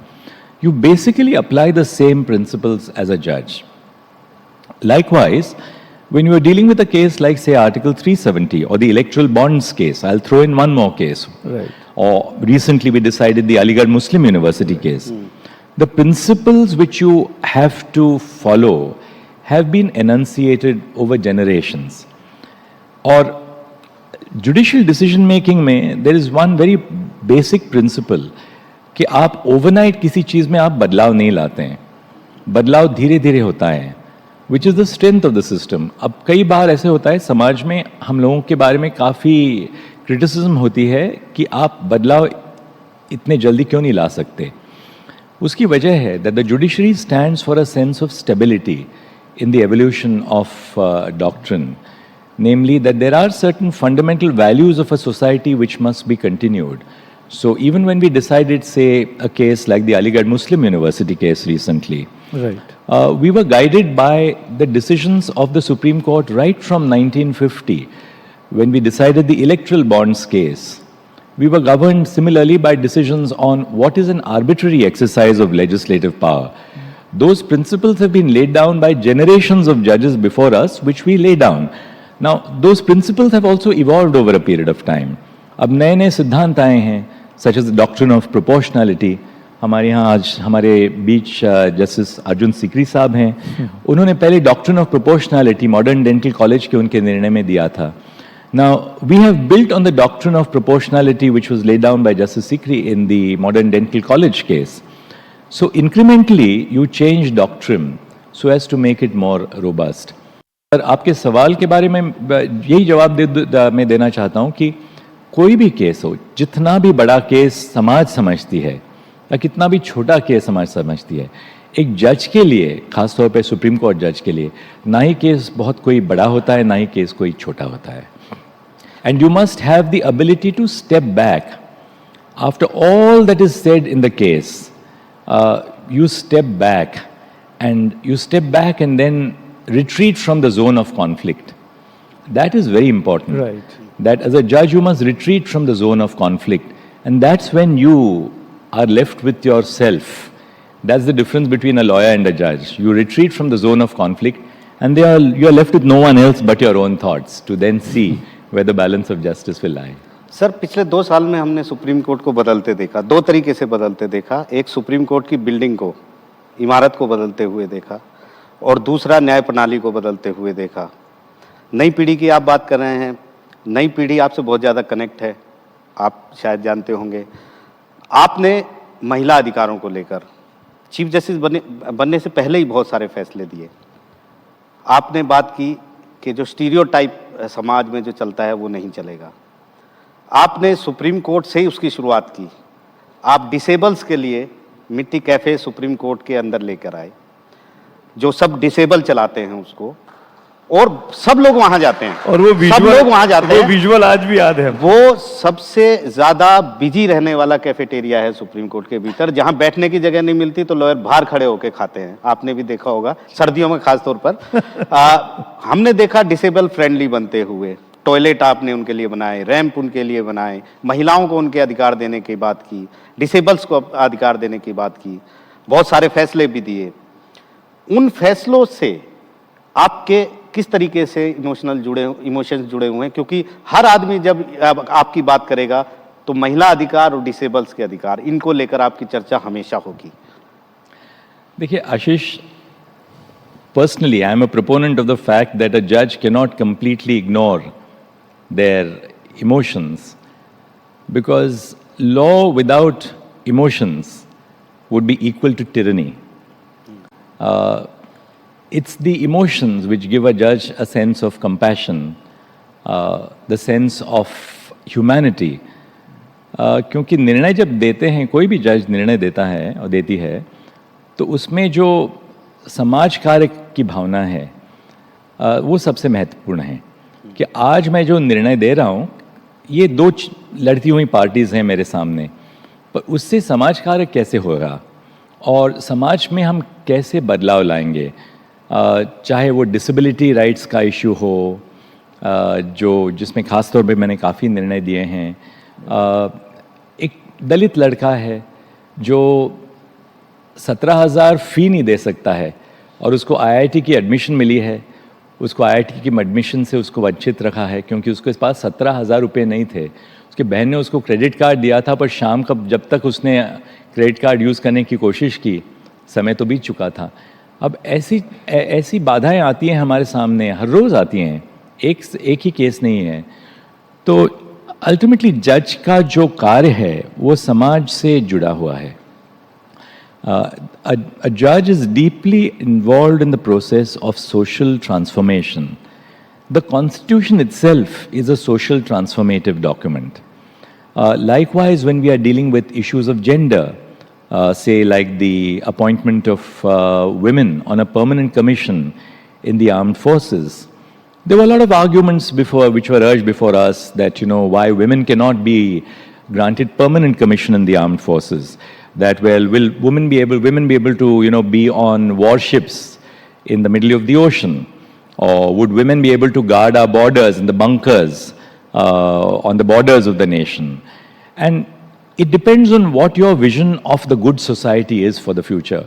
you basically apply the same principles as a judge. Likewise, when you are dealing with a case like, say, Article 370 or the electoral bonds case, I'll throw in one more case. Right. Or recently we decided the Aligarh Muslim University case. The principles which you have to follow have been enunciated over generations. Or judicial decision making में there is one very basic principle कि आप overnight किसी चीज़ में आप बदलाव नहीं लाते हैं, बदलाव धीरे धीरे होता है, which is the strength of the system. अब कई बार ऐसे होता है समाज में, हम लोगों के बारे में काफ़ी क्रिटिसिज्म होती है कि आप बदलाव इतने जल्दी क्यों नहीं ला सकते. उसकी वजह है that the judiciary stands for a sense of stability in the evolution of doctrine, namely that there are certain fundamental values of a society which must be continued. So even when we decided, say, a case like the Aligarh Muslim University case recently, Right. We were guided by the decisions of the Supreme Court right from 1950. When we decided the electoral bonds case, we were governed similarly by decisions on what is an arbitrary exercise of legislative power. Those principles have been laid down by generations of judges before us, which we lay down. Now, those principles have also evolved over a period of time. अब नए नए सिद्धांत आए हैं, such as the doctrine of proportionality. हमारे यहाँ आज हमारे बीच जस्टिस अर्जुन सिकरी साहब हैं, उन्होंने पहले doctrine of proportionality modern dental college के उनके निर्णय में दिया था. Now, we have built on the doctrine of proportionality which was laid down by Justice Sikri in the modern dental college case. So incrementally, you change doctrine so as to make it more robust. Sir, आपके सवाल के बारे में यही जवाब मैं देना चाहता हूँ कि कोई भी केस हो, जितना भी बड़ा केस समाज समझती है या कितना भी छोटा केस समाज समझती है, एक जज के लिए, खासतौर पे सुप्रीम कोर्ट जज के लिए, ना ही केस बहुत कोई बड़ा होता है, ना ही केस कोई छोटा होता है. And you must have the ability to step back after all that is said in the case. You step back and then retreat from the zone of conflict. That is very important. Right. That as a judge you must retreat from the zone of conflict, and that's when you are left with yourself. That's the difference between a lawyer and a judge. You retreat from the zone of conflict, and you are left with no one else but your own thoughts to then see where the balance of justice will lie. Sir, पिछले 2 साल में हमने supreme court को बदलते देखा, 2 तरीके से बदलते देखा. एक सुप्रीम कोर्ट की बिल्डिंग को, इमारत को बदलते हुए देखा, और दूसरा न्याय प्रणाली को बदलते हुए देखा. नई पीढ़ी की आप बात कर रहे हैं, नई पीढ़ी आपसे बहुत ज़्यादा कनेक्ट है, आप शायद जानते होंगे. आपने महिला अधिकारों को लेकर चीफ जस्टिस बनने से पहले ही बहुत सारे फैसले दिए. आपने बात की कि जो स्टीरियोटाइप समाज में जो चलता है वो नहीं चलेगा. आपने सुप्रीम कोर्ट से ही उसकी शुरुआत की. आप डिसेबल्स के लिए मिट्टी कैफ़े सुप्रीम कोर्ट के अंदर लेकर आए, जो सब डिसेबल चलाते हैं उसको, और सब लोग वहां जाते हैं, और वो सब विजुअल, लोग वहां जाते हैं. वो विजुअल आज भी याद है. वो सबसे ज्यादा बिजी रहने वाला कैफेटेरिया है सुप्रीम कोर्ट के भीतर, जहां बैठने की जगह नहीं मिलती तो लॉयर बाहर खड़े होकर खाते हैं. आपने भी देखा होगा, सर्दियों में खास तौर पर. हमने देखा डिसेबल फ्रेंडली बनते हुए, टॉयलेट आपने उनके लिए बनाए, रैंप उनके लिए बनाए, महिलाओं को उनके अधिकार देने की बात की, डिसेबल्स को अधिकार देने की बात की, बहुत सारे फैसले भी दिए. उन फैसलों से आपके किस तरीके से इमोशंस जुड़े हुए हैं, क्योंकि हर आदमी जब आपकी बात करेगा तो महिला अधिकार और डिसेबल्स के अधिकार, इनको लेकर आपकी चर्चा हमेशा होगी। देखिए आशीष, personally I am a proponent of the fact that a judge cannot completely ignore their emotions, because law without emotions would be equal to tyranny. It's the emotions which give a judge a sense of compassion, the sense of humanity. क्योंकि निर्णय जब देते हैं, कोई भी जज निर्णय देता है और देती है, तो उसमें जो समाज कार्य की भावना है वो सबसे महत्वपूर्ण है। कि आज मैं जो निर्णय दे रहा हूँ, ये दो लड़ती हुई पार्टीज़ हैं मेरे सामने, पर उससे समाज कार्य कैसे होगा और समाज में हम कैसे बदलाव लाएंगे, चाहे वो डिसेबिलिटी राइट्स का इशू हो, जिसमें ख़ास तौर पे मैंने काफ़ी निर्णय दिए हैं। एक दलित लड़का है जो 17,000 फ़ी नहीं दे सकता है और उसको आईआईटी की एडमिशन मिली है, उसको आईआईटी की एडमिशन से उसको वंचित रखा है क्योंकि उसके पास 17,000 रुपये नहीं थे। उसकी बहन ने उसको क्रेडिट कार्ड दिया था, पर शाम का जब तक उसने क्रेडिट कार्ड यूज़ करने की कोशिश की, समय तो बीत चुका था। अब ऐसी बाधाएं आती हैं हमारे सामने, हर रोज़ आती हैं, एक ही केस नहीं है। तो अल्टीमेटली जज का जो कार्य है वो समाज से जुड़ा हुआ है। A judge is deeply involved in the process of social transformation. The Constitution itself is a social transformative document. Likewise, when we are dealing with issues of gender, say like the appointment of women on a permanent commission in the armed forces, there were a lot of arguments which were urged before us that, why women cannot be granted permanent commission in the armed forces. That, well, will women be able to, be on warships in the middle of the ocean? Or would women be able to guard our borders in the bunkers on the borders of the nation? And it depends on what your vision of the good society is for the future.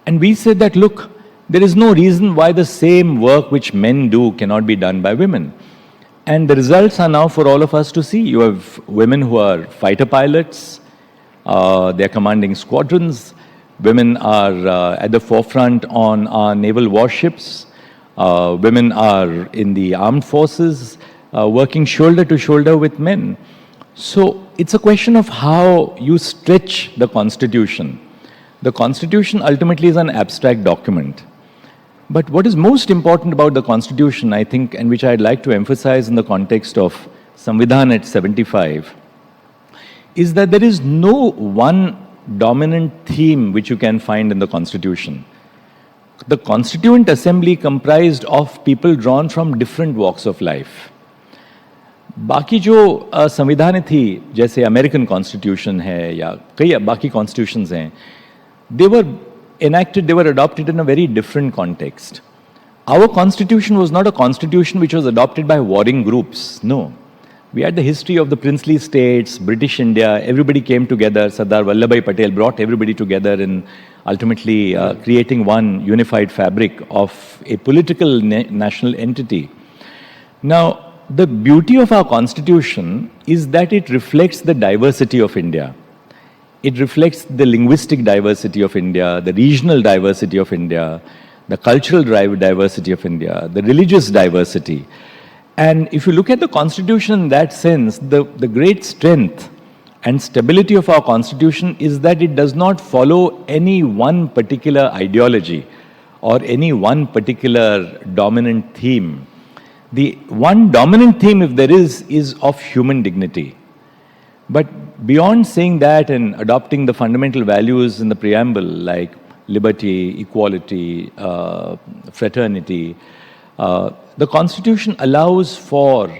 And we said that, look, there is no reason why the same work which men do cannot be done by women. And the results are now for all of us to see. You have women who are fighter pilots, they are commanding squadrons, women are at the forefront on our naval warships, women are in the armed forces, working shoulder to shoulder with men. So it's a question of how you stretch the Constitution. The Constitution ultimately is an abstract document. But what is most important about the Constitution, I think, and which I'd like to emphasize in the context of Samvidhan at 75, is that there is no one dominant theme which you can find in the Constitution. The Constituent Assembly comprised of people drawn from different walks of life. बाकी जो संविधान थी, जैसे American constitution है या कई बाकी constitutions हैं, they were enacted, they were adopted in a very different context. Our constitution was not a constitution which was adopted by warring groups. No. We had the history of the princely states, British India, everybody came together. Sardar Vallabhbhai Patel brought everybody together in ultimately creating one unified fabric of a political national entity. Now, the beauty of our constitution is that it reflects the diversity of India. It reflects the linguistic diversity of India, the regional diversity of India, the cultural diversity of India, the religious diversity. And if you look at the Constitution in that sense, the great strength and stability of our Constitution is that it does not follow any one particular ideology or any one particular dominant theme. The one dominant theme, if there is of human dignity. But beyond saying that and adopting the fundamental values in the preamble like liberty, equality, fraternity, the Constitution allows for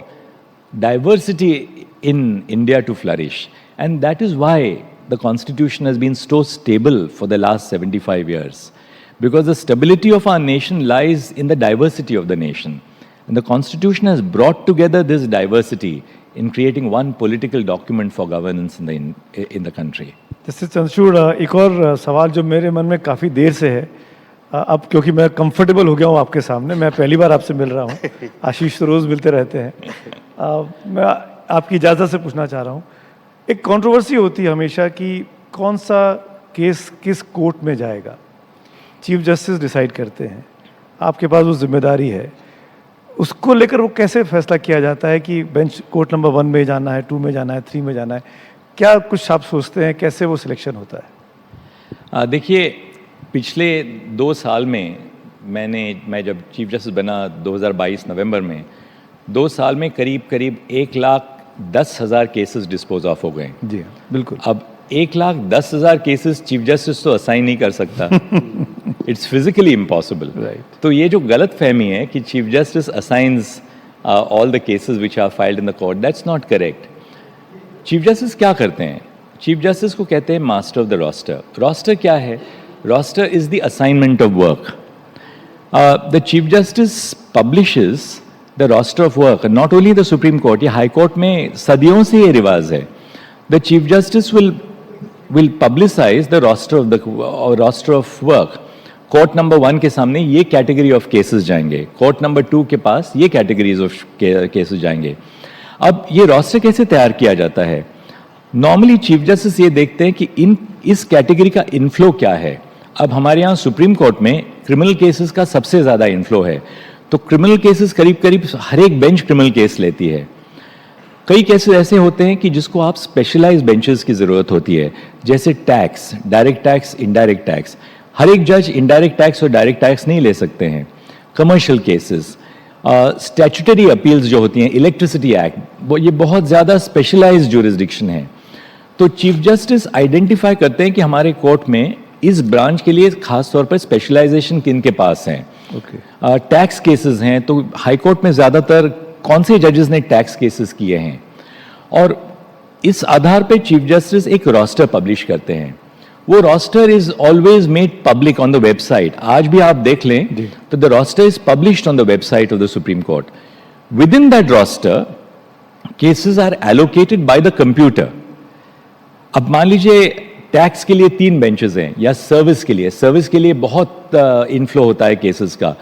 diversity in India to flourish. And that is why the Constitution has been so stable for the last 75 years. Because the stability of our nation lies in the diversity of the nation. And the Constitution has brought together this diversity in creating one political document for governance in the country. जैसे चंद्रचूड़, एक और सवाल जो मेरे मन में काफ़ी देर से है, अब क्योंकि मैं कंफर्टेबल हो गया हूँ आपके सामने, मैं पहली बार आपसे मिल रहा हूँ, आशीष तो रोज़ मिलते रहते हैं। मैं आपकी इजाज़त से पूछना चाह रहा हूँ, एक कंट्रोवर्सी होती है हमेशा कि कौन सा केस किस कोर्ट में जाएगा, चीफ जस्टिस डिसाइड करते हैं, आपके पास वो जिम्मेदारी है, उसको लेकर वो कैसे फैसला किया जाता है कि बेंच कोर्ट नंबर 1 में जाना है, 2 में जाना है, 3 में जाना है, क्या कुछ आप सोचते हैं, कैसे वो सिलेक्शन होता है? देखिए, पिछले 2 साल में मैं जब चीफ जस्टिस बना 2022 नवंबर में, 2 साल में करीब 1,10,000 केसेस डिस्पोज ऑफ हो गए। जी हाँ, बिल्कुल। अब 1,10,000 केसेस चीफ जस्टिस तो असाइन नहीं कर सकता, इट्स फिजिकली इम्पॉसिबल। Right. तो ये जो गलत फहमी है कि chief justice assigns all the cases which are filed in the court, that's not correct. Chief justice क्या करते हैं? चीफ जस्टिस को कहते हैं master of the roster. Roster क्या है? Roster is the assignment of work. The chief justice publishes the roster of work, not only the supreme court, ये high court में सदियों से ये रिवाज है। The chief justice will publicize the roster of work. Court number 1 के सामने ये कैटेगरी ऑफ केसेस जाएंगे, कोर्ट नंबर 2 के पास ये कैटेगरीज ऑफ केसेस जाएंगे। अब ये रोस्टर कैसे तैयार किया जाता है? नॉर्मली चीफ जस्टिस ये देखते हैं कि इस कैटेगरी का इनफ्लो क्या है। अब हमारे यहाँ सुप्रीम कोर्ट में क्रिमिनल केसेस का सबसे ज़्यादा इनफ्लो है, तो क्रिमिनल केसेस करीब हर एक बेंच क्रिमिनल केस लेती है। कई केसेस ऐसे होते हैं कि जिसको आप स्पेशलाइज बेंचेस की ज़रूरत होती है, जैसे tax, direct tax, indirect tax. हर एक जज इनडायरेक्ट टैक्स और डायरेक्ट टैक्स नहीं ले सकते हैं। कमर्शियल केसेस, स्टैट्यूटरी अपील्स जो होती हैं, इलेक्ट्रिसिटी एक्ट, ये बहुत ज़्यादा स्पेशलाइज्ड ज्यूरिसडिक्शन है। तो चीफ जस्टिस आइडेंटिफाई करते हैं कि हमारे कोर्ट में इस ब्रांच के लिए खास तौर पर स्पेशलाइजेशन किन के पास हैं। टैक्स केसेस हैं तो हाई कोर्ट में ज़्यादातर कौन से जजेस ने टैक्स केसेस किए हैं, और इस आधार पे चीफ जस्टिस एक रोस्टर पब्लिश करते हैं। वो roster is always made public on the website. आज भी आप देख लें तो the roster is published on the website of the supreme court. Within that roster cases are allocated by the computer. अब मान लीजिए टैक्स के लिए 3 बेंचेस हैं, या सर्विस के लिए बहुत इनफ्लो होता है केसेस का,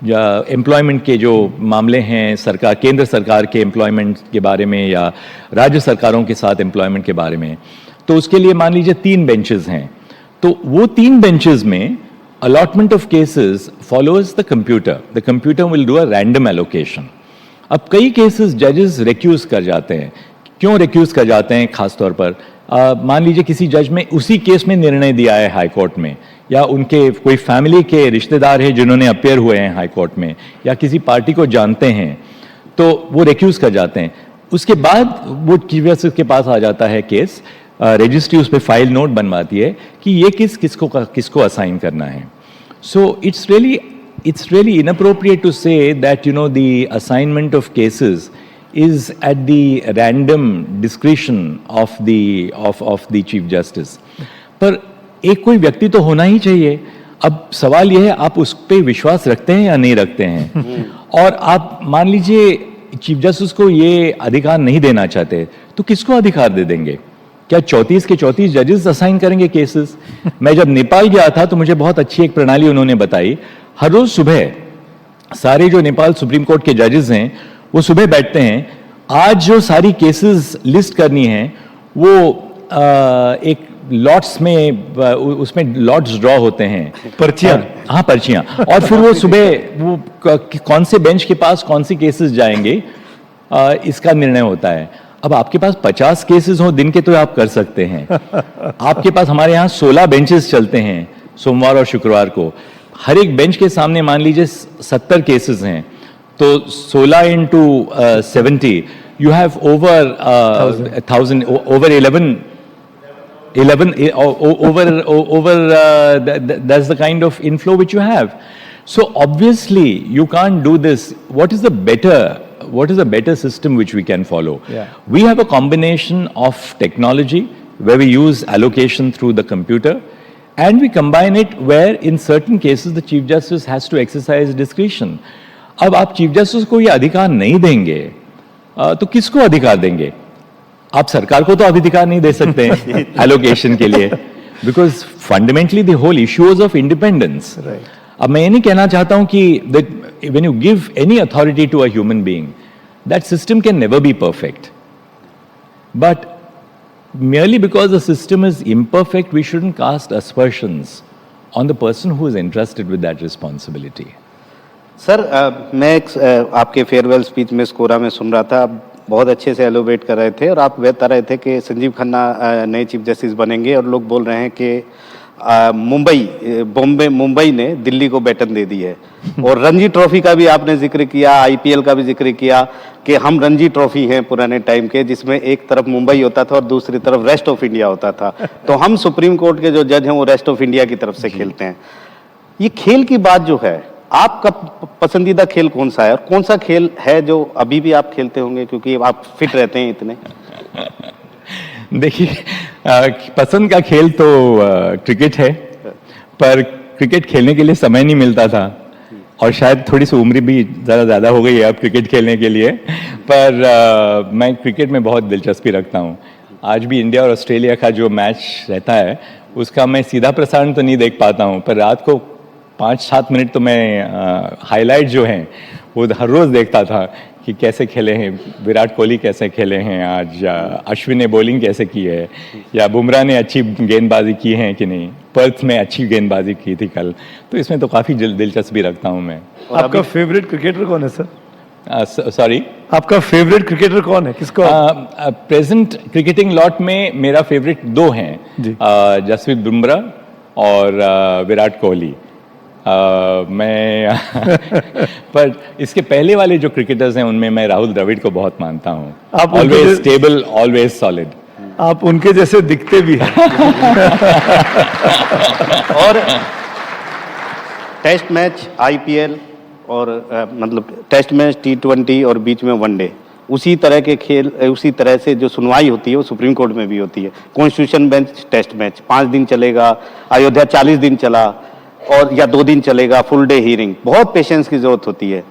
या एम्प्लॉयमेंट के जो मामले हैं, सरकार, केंद्र सरकार के एम्प्लॉयमेंट के बारे में या राज्य सरकारों के साथ एम्प्लॉयमेंट के बारे में, तो उसके लिए मान लीजिए 3 बेंचेस हैं। तो वो 3 बेंचेस में allotment of cases follows the computer. The computer will do a random allocation. अब कई केसेस जजेस रिक्यूज कर जाते हैं। क्यों रिक्यूज कर जाते हैं? खास तौर पर मान लीजिए किसी जज में उसी केस में निर्णय दिया है हाई कोर्ट में, या उनके कोई फैमिली के रिश्तेदार हैं जिन्होंने अपेयर हुए हैं हाई कोर्ट में, या किसी पार्टी को जानते हैं, तो वो रिक्यूज कर जाते हैं। उसके बाद वो चीफ जस्टिस के पास आ जाता है केस, रजिस्ट्री उस पर फाइल नोट बनवाती है कि ये किसको असाइन करना है। So it's really inappropriate to say that the assignment of cases is at the random discretion of the chief justice। पर एक कोई व्यक्ति तो होना ही चाहिए। अब सवाल यह है आप उस पर विश्वास रखते हैं या नहीं रखते हैं। और आप मान लीजिए चीफ जस्टिस को ये अधिकार नहीं देना चाहते, तो किसको अधिकार दे देंगे? क्या 34 के 34 जजेस असाइन करेंगे केसेस? मैं जब नेपाल गया था तो मुझे बहुत अच्छी एक प्रणाली उन्होंने बताई। हर रोज सुबह सारे जो नेपाल सुप्रीम कोर्ट के जजेस हैं वो सुबह बैठते हैं, आज जो सारी केसेस लिस्ट करनी है वो एक लॉट्स में, उसमें लॉट्स ड्रॉ होते हैं, पर्चियां। हाँ, पर्चियां। और फिर वो सुबह वो कौन से बेंच के पास कौन सी केसेस जाएंगे इसका निर्णय होता है। अब आपके पास 50 केसेस हो दिन के तो आप कर सकते हैं। आपके पास, हमारे यहाँ 16 बेंचेस चलते हैं सोमवार और शुक्रवार को। हर एक बेंच के सामने मान लीजिए 70 केसेस हैं, तो 16 into 70, you have over 1,000, over 11 that's the kind of inflow which you have. So obviously you can't do this. What is the better system which we can follow? Yeah. We have a combination of technology where we use allocation through the computer, and we combine it where in certain cases the Chief Justice has to exercise discretion. अब आप chief justice को ये अधिकार नहीं देंगे तो किसको अधिकार देंगे? आप सरकार को तो अधिकार नहीं दे सकते हैं एलोकेशन के लिए, because fundamentally the whole issues of independence. अब मैं ये नहीं कहना चाहता हूं कि when you give any authority to a human being, that system can never be perfect, but merely because the system is imperfect, we shouldn't cast aspersions on the person who is entrusted with that responsibility. Sir मैं आपके farewell speech में स्कोरा में सुन रहा था, आप बहुत अच्छे से एलोबरेट कर रहे थे और आप बता रहे थे कि संजीव खन्ना नए चीफ जस्टिस बनेंगे और लोग बोल रहे हैं कि मुंबई ने दिल्ली को बैटन दे दी है। और रणजी ट्रॉफी का भी आपने जिक्र किया, आईपीएल का भी जिक्र किया कि हम रणजी ट्रॉफी हैं पुराने टाइम के, जिसमें एक तरफ मुंबई होता था और दूसरी तरफ रेस्ट ऑफ इंडिया होता था। तो हम सुप्रीम कोर्ट के जो जज हैं वो रेस्ट ऑफ इंडिया की तरफ से खेलते हैं। ये खेल की बात जो है, आपका पसंदीदा खेल कौन सा है और कौन सा खेल है जो अभी भी आप खेलते होंगे क्योंकि आप फिट रहते हैं इतने? देखिए, पसंद का खेल तो क्रिकेट है, पर क्रिकेट खेलने के लिए समय नहीं मिलता था और शायद थोड़ी सी उम्र भी ज़्यादा हो गई है अब क्रिकेट खेलने के लिए, पर मैं क्रिकेट में बहुत दिलचस्पी रखता हूँ। आज भी इंडिया और ऑस्ट्रेलिया का जो मैच रहता है उसका मैं सीधा प्रसारण तो नहीं देख पाता हूँ, पर रात को 5-7 मिनट तो मैं हाईलाइट जो हैं वो हर रोज़ देखता था कि कैसे खेले हैं विराट कोहली, कैसे खेले हैं आज, अश्विन ने बॉलिंग कैसे की है, या बुमराह ने अच्छी गेंदबाजी की है कि नहीं, पर्थ में अच्छी गेंदबाजी की थी कल। तो इसमें तो काफ़ी दिलचस्पी रखता हूँ मैं। आपका फेवरेट क्रिकेटर कौन है सर? सॉरी, आपका फेवरेट क्रिकेटर कौन है, किसको? प्रेजेंट क्रिकेटिंग लॉट में मेरा फेवरेट 2 हैं, जसप्रीत बुमराह और विराट कोहली। मैं पर इसके पहले वाले जो क्रिकेटर्स हैं उनमें मैं राहुल द्रविड़ को बहुत मानता हूँ। आप ऑलवेज स्टेबल, ऑलवेज सॉलिड। आप उनके जैसे दिखते भी हैं। और टेस्ट मैच, आईपीएल और मतलब टेस्ट मैच, T20 और बीच में वनडे, उसी तरह के खेल, उसी तरह से जो सुनवाई होती है वो सुप्रीम कोर्ट में भी होती है। कॉन्स्टिट्यूशन बेंच टेस्ट मैच 5 दिन चलेगा, अयोध्या 40 दिन चला, और या 2 दिन चलेगा, फुल डे हियरिंग। बहुत पेशेंस की जरूरत होती है।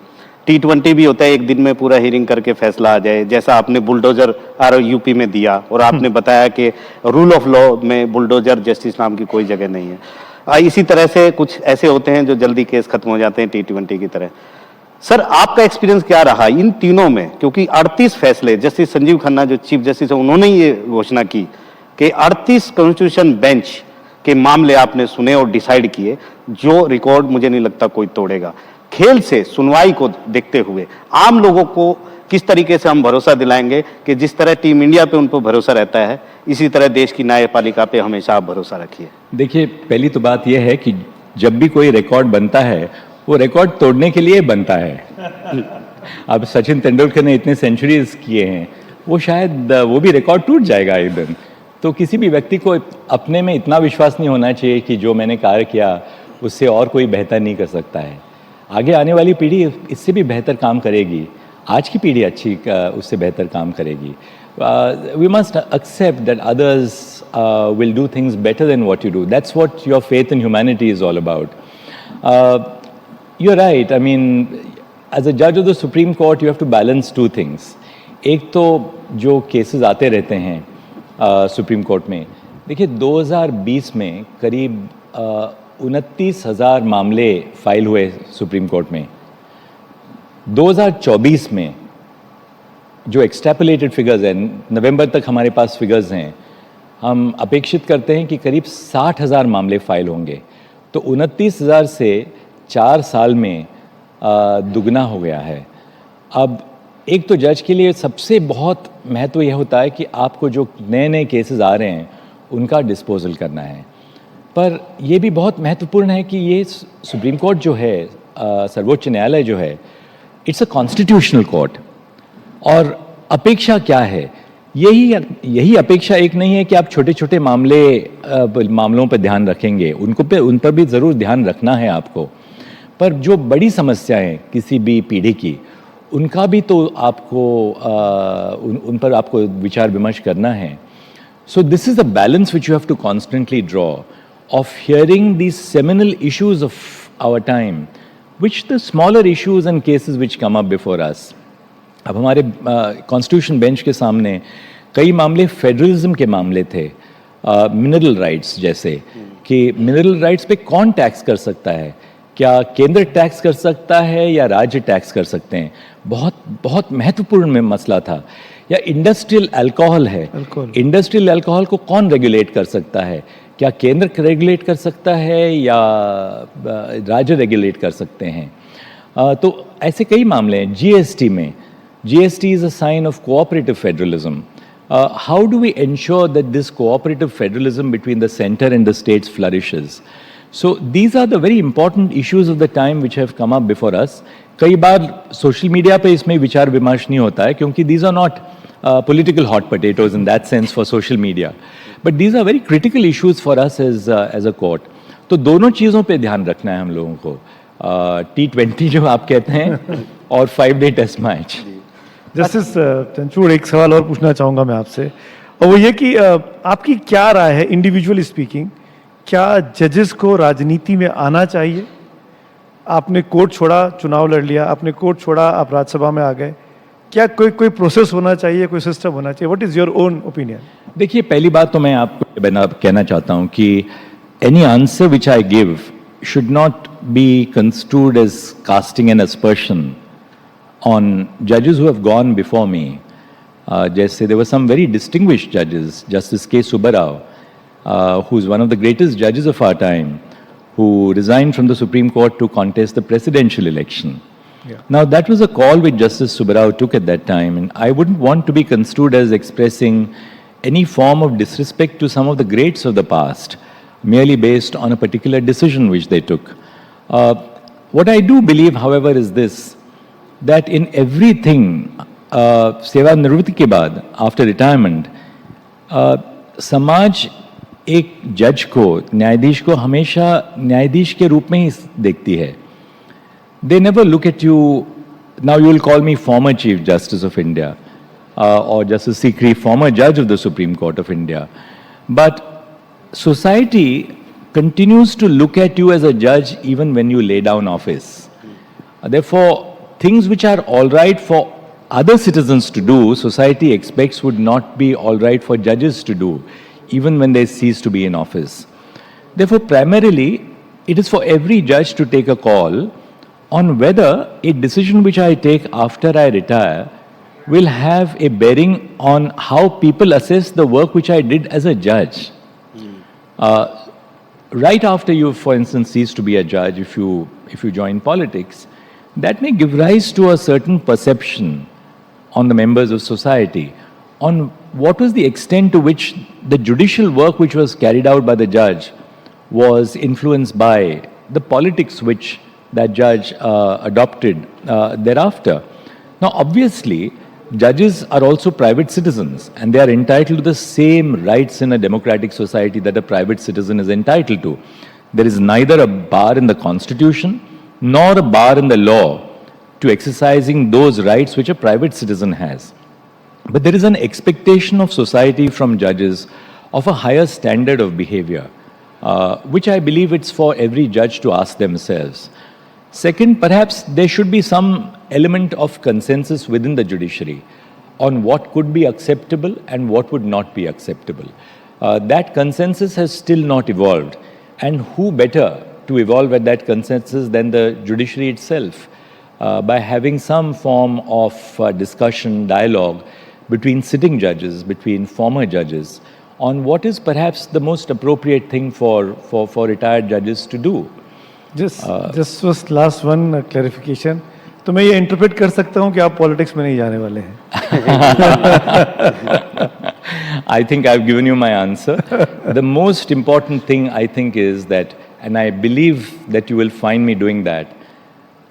T20 भी होता है, 1 दिन में पूरा हियरिंग करके फैसला आ जाए, जैसा आपने बुलडोजर यूपी में दिया, और आपने बताया कि रूल ऑफ लॉ में बुलडोजर जस्टिस नाम की कोई जगह नहीं है। इसी तरह से कुछ ऐसे होते हैं जो जल्दी केस खत्म हो जाते हैं T20 की तरह। सर आपका एक्सपीरियंस क्या रहा इन तीनों में? क्योंकि 38 फैसले, जस्टिस संजीव खन्ना जो चीफ जस्टिस है उन्होंने ये घोषणा की कि 38 कॉन्स्टिट्यूशन बेंच के मामले आपने सुने और डिसाइड किए, जो रिकॉर्ड मुझे नहीं लगता कोई तोड़ेगा। खेल से सुनवाई को देखते हुए आम लोगों को किस तरीके से हम भरोसा दिलाएंगे कि जिस तरह टीम इंडिया पे उन पर भरोसा रहता है, इसी तरह देश की न्यायपालिका पे हमेशा आप भरोसा रखिए। देखिए, पहली तो बात यह है कि जब भी कोई रिकॉर्ड बनता है वो रिकॉर्ड तोड़ने के लिए बनता है। अब सचिन तेंदुलकर ने इतने सेंचुरीज किए हैं, वो शायद वो भी रिकॉर्ड टूट जाएगा एक दिन। तो किसी भी व्यक्ति को अपने में इतना विश्वास नहीं होना चाहिए कि जो मैंने कार्य किया उससे और कोई बेहतर नहीं कर सकता है। आगे आने वाली पीढ़ी इससे भी बेहतर काम करेगी, आज की पीढ़ी अच्छी उससे बेहतर काम करेगी। We must accept that others will do things better than what you do. That's what your faith in humanity is all about. You are right, I mean as a जज of the supreme court you have to balance 2 things. एक तो जो cases आते रहते हैं supreme court में, देखिए 2020 में करीब 29,000 मामले फाइल हुए सुप्रीम कोर्ट में। 2024 में जो एक्सट्रैपोलेटेड फिगर्स हैं, नवंबर तक हमारे पास फिगर्स हैं, हम अपेक्षित करते हैं कि करीब 60,000 मामले फाइल होंगे। तो 29,000 से 4 साल में दुगना हो गया है। अब एक तो जज के लिए सबसे बहुत महत्व यह होता है कि आपको जो नए नए केसेस आ रहे हैं उनका डिस्पोजल करना है, पर यह भी बहुत महत्वपूर्ण है कि ये सुप्रीम कोर्ट जो है, सर्वोच्च न्यायालय जो है, इट्स अ कॉन्स्टिट्यूशनल कोर्ट। और अपेक्षा क्या है? यही अपेक्षा एक नहीं है कि आप छोटे छोटे मामलों पर ध्यान रखेंगे, उन पर भी ज़रूर ध्यान रखना है आपको, पर जो बड़ी समस्याएं किसी भी पीढ़ी की, उनका भी तो आपको उन पर आपको विचार विमर्श करना है। So this is the balance which you have to constantly draw of hearing these seminal issues of our time, which the smaller issues and cases which come up before us. अब हमारे कॉन्स्टिट्यूशन बेंच के सामने कई मामले federalism के मामले थे, mineral rights जैसे कि मिनरल राइट्स पे कौन टैक्स कर सकता है, क्या केंद्र टैक्स कर सकता है या राज्य टैक्स कर सकते हैं? बहुत बहुत महत्वपूर्ण में मसला था। या इंडस्ट्रियल अल्कोहल है, इंडस्ट्रियल अल्कोहल को कौन रेगुलेट कर सकता है? क्या केंद्र रेगुलेट कर सकता है या राज्य रेगुलेट कर सकते हैं? तो ऐसे कई मामले हैं। जीएसटी में, GST is a sign of cooperative federalism. How do we ensure that this cooperative federalism between the center and the states flourishes? So these are the very important issues of the time which have come up before us. कई बार social media पे इसमें विचार विमर्श नहीं होता है क्योंकि these are not political hot potatoes in that sense for social media. But these are very critical issues for us as a court. तो दोनों चीज़ों पे ध्यान रखना है हम लोगों को. T20 जो आप कहते हैं और 5-day test match. Justice Chandrachud, एक सवाल और पूछना चाहूँगा मैं आपसे, और वो ये कि आपकी क्या राय है इंडिविजुअल स्पीकिंग, क्या जजेस को राजनीति में आना चाहिए? आपने कोर्ट छोड़ा, चुनाव लड़ लिया, आपने कोर्ट छोड़ा, आप राज्यसभा में आ गए, क्या कोई प्रोसेस होना चाहिए, कोई सिस्टम होना चाहिए? What is your own opinion? देखिए, पहली बात तो मैं आपको कहना चाहता हूँ कि any answer which I give should not be construed as casting an aspersion on judges who have gone before me. Jaise there were some very distinguished judges, Justice K. Subbarao, who's one of the greatest judges of our time, who resigned from the Supreme Court to contest the presidential election. Yeah. Now that was a call which Justice Subbarao took at that time, and I wouldn't want to be construed as expressing any form of disrespect to some of the greats of the past, merely based on a particular decision which they took. What I do believe, however, is this, that in everything, सेवानिवृत्ति के बाद, after retirement, समाज एक जज को, न्यायाधीश को हमेशा न्यायाधीश के रूप में ही देखती है. They never look at you, now you will call me former Chief Justice of India, or Justice Sikri, former judge of the Supreme Court of India. But society continues to look at you as a judge even when you lay down office. Therefore, things which are all right for other citizens to do, society expects would not be all right for judges to do, even when they cease to be in office. Therefore, primarily, it is for every judge to take a call on whether a decision which I take after I retire will have a bearing on how people assess the work which I did as a judge. Right after you, for instance, cease to be a judge, if you join politics, that may give rise to a certain perception on the members of society on what was the extent to which the judicial work which was carried out by the judge was influenced by the politics which that judge adopted thereafter. Now, obviously, judges are also private citizens and they are entitled to the same rights in a democratic society that a private citizen is entitled to. There is neither a bar in the Constitution nor a bar in the law to exercising those rights which a private citizen has. But there is an expectation of society from judges of a higher standard of behavior, which I believe it's for every judge to ask themselves. Second, perhaps there should be some element of consensus within the judiciary on what could be acceptable and what would not be acceptable. That consensus has still not evolved, and who better to evolve at that consensus than the judiciary itself, by having some form of discussion, dialogue between sitting judges, between former judges, on what is perhaps the most appropriate thing for retired judges to do. Just was last one clarification. तो मैं ये interpret कर सकता हूँ कि आप politics में नहीं जाने वाले हैं? I think I've given you my answer. The most important thing I think is that, and I believe that you will find me doing that,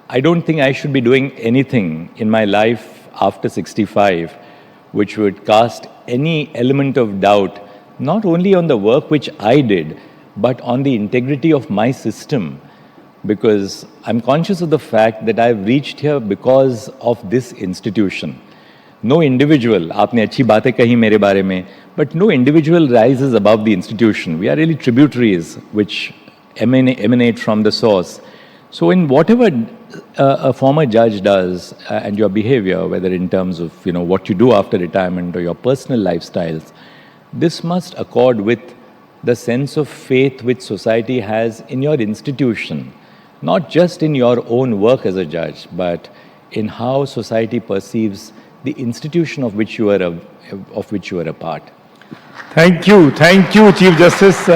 I don't think I should be doing anything in my life after 65 which would cast any element of doubt, not only on the work which I did, but on the integrity of my system. Because I'm conscious of the fact that I've reached here because of this institution. No individual, आपने अच्छी बातें कही मेरे बारे में, but no individual rises above the institution. We are really tributaries which emanate from the source. So in whatever a former judge does and your behavior, whether in terms of what you do after retirement or your personal lifestyles, this must accord with the sense of faith which society has in your institution. not just in your own work as a judge, but in how society perceives the institution of which you are a part. Thank you chief justice.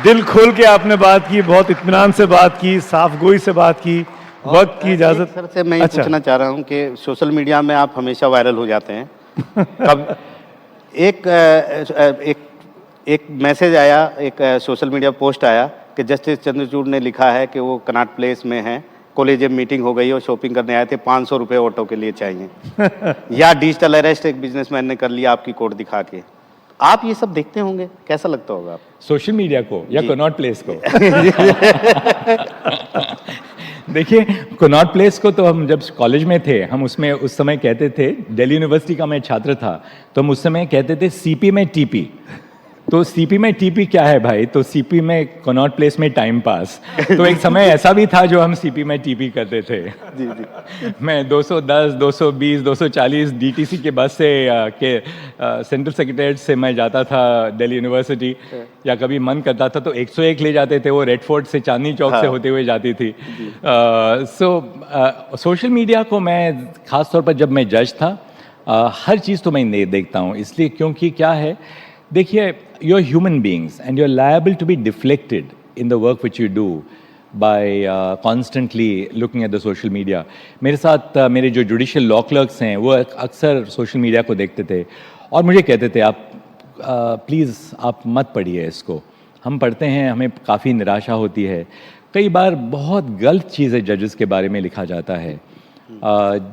दिल खोल के आपने बात की, बहुत इत्मीनान से बात की, साफ गोई से बात की, वक्त की इजाजत। सर से मैं ये पूछना चाह रहा हूँ कि सोशल मीडिया में आप हमेशा वायरल हो जाते हैं। कब एक मैसेज आया, एक सोशल मीडिया पोस्ट आया कि जस्टिस चंद्रचूड़ ने लिखा है कि वो कनॉट प्लेस में हैं, कॉलेज में मीटिंग हो गई और शॉपिंग करने आए थे, 500 रुपये ऑटो के लिए चाहिए। या डिजिटल अरेस्ट एक बिजनेसमैन ने कर लिया आपकी कोर्ट दिखा के। आप ये सब देखते होंगे, कैसा लगता होगा आप? सोशल मीडिया को या कनॉट प्लेस को? देखिए, कनॉट प्लेस को तो हम जब कॉलेज में थे, हम उसमें उस समय कहते थे, दिल्ली यूनिवर्सिटी का मैं छात्र था, तो हम उस समय कहते थे सीपी में टीपी। तो सीपी में टीपी क्या है भाई? तो सीपी में कनॉट प्लेस में टाइम पास। तो एक समय ऐसा भी था जो हम सीपी में टीपी करते थे। जी जी। मैं 210, 220, 240 डीटीसी के बस से सेंट्रल सेक्रेटरीट से मैं जाता था दिल्ली यूनिवर्सिटी, या कभी मन करता था तो 101 ले जाते थे, वो रेड फोर्ट से चांदनी चौक से होते हुए जाती थी। सोशल मीडिया को मैं खासतौर पर जब मैं जज था, हर चीज़ तो मैं देखता हूँ, इसलिए क्योंकि क्या है, देखिए, you are human beings and you are liable to be deflected in the work which you do by constantly looking at the social media. मेरे साथ मेरे जो जुडिशियल लॉ क्लर्क्स हैं वो अक्सर सोशल मीडिया को देखते थे और मुझे कहते थे, आप प्लीज़ आप मत पढ़िए इसको। हम पढ़ते हैं, हमें काफ़ी निराशा होती है। कई बार बहुत गलत चीज़ें जजेस के बारे में लिखा जाता है।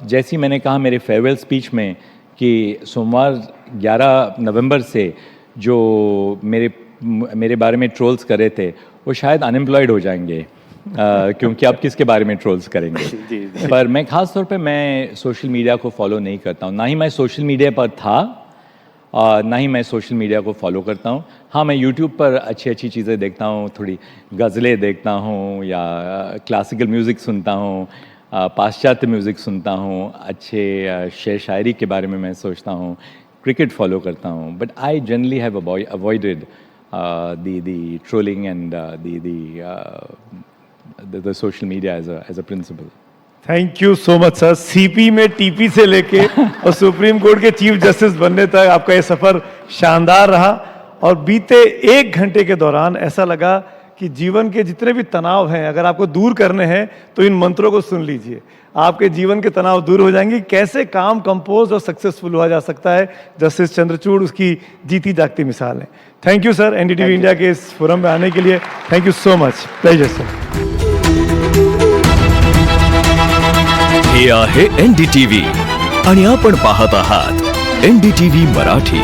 जैसी मैंने कहा मेरे फेयरवेल स्पीच में कि सोमवार 11 नवंबर से जो मेरे बारे में ट्रोल्स कर रहे थे वो शायद अनएम्प्लॉयड हो जाएंगे, क्योंकि आप किसके बारे में ट्रोल्स करेंगे। पर मैं ख़ास तौर पे मैं सोशल मीडिया को फॉलो नहीं करता हूँ, ना ही मैं सोशल मीडिया पर था और ना ही मैं सोशल मीडिया को फॉलो करता हूँ। हाँ, मैं यूट्यूब पर अच्छी अच्छी चीज़ें देखता हूँ, थोड़ी गज़लें देखता हूँ या क्लासिकल म्यूज़िक सुनता हूँ, पाश्चात्य म्यूज़िक सुनता हूँ, अच्छे शेर शायरी के बारे में मैं सोचता हूँ, क्रिकेट फॉलो करता हूँ। But I generally have avoided the trolling and the social media as a principle. Thank you so much sir. CP में टीपी से लेके और सुप्रीम कोर्ट के चीफ जस्टिस बनने तक आपका ये सफर शानदार रहा और बीते 1 घंटे के दौरान ऐसा लगा कि जीवन के जितने भी तनाव हैं, अगर आपको दूर करने हैं तो इन मंत्रों को सुन लीजिए, आपके जीवन के तनाव दूर हो जाएंगे। कैसे काम कंपोज और सक्सेसफुल हुआ जा सकता है, जस्टिस चंद्रचूड़ उसकी जीती जागती मिसाल है। Thank you sir, NDTV India के इस फोरम में आने के लिए। Thank you so much, pleasure sir. हे आहे एनडीटीव्ही आणि आपण पाहत आहात एनडीटीव्ही मराठी।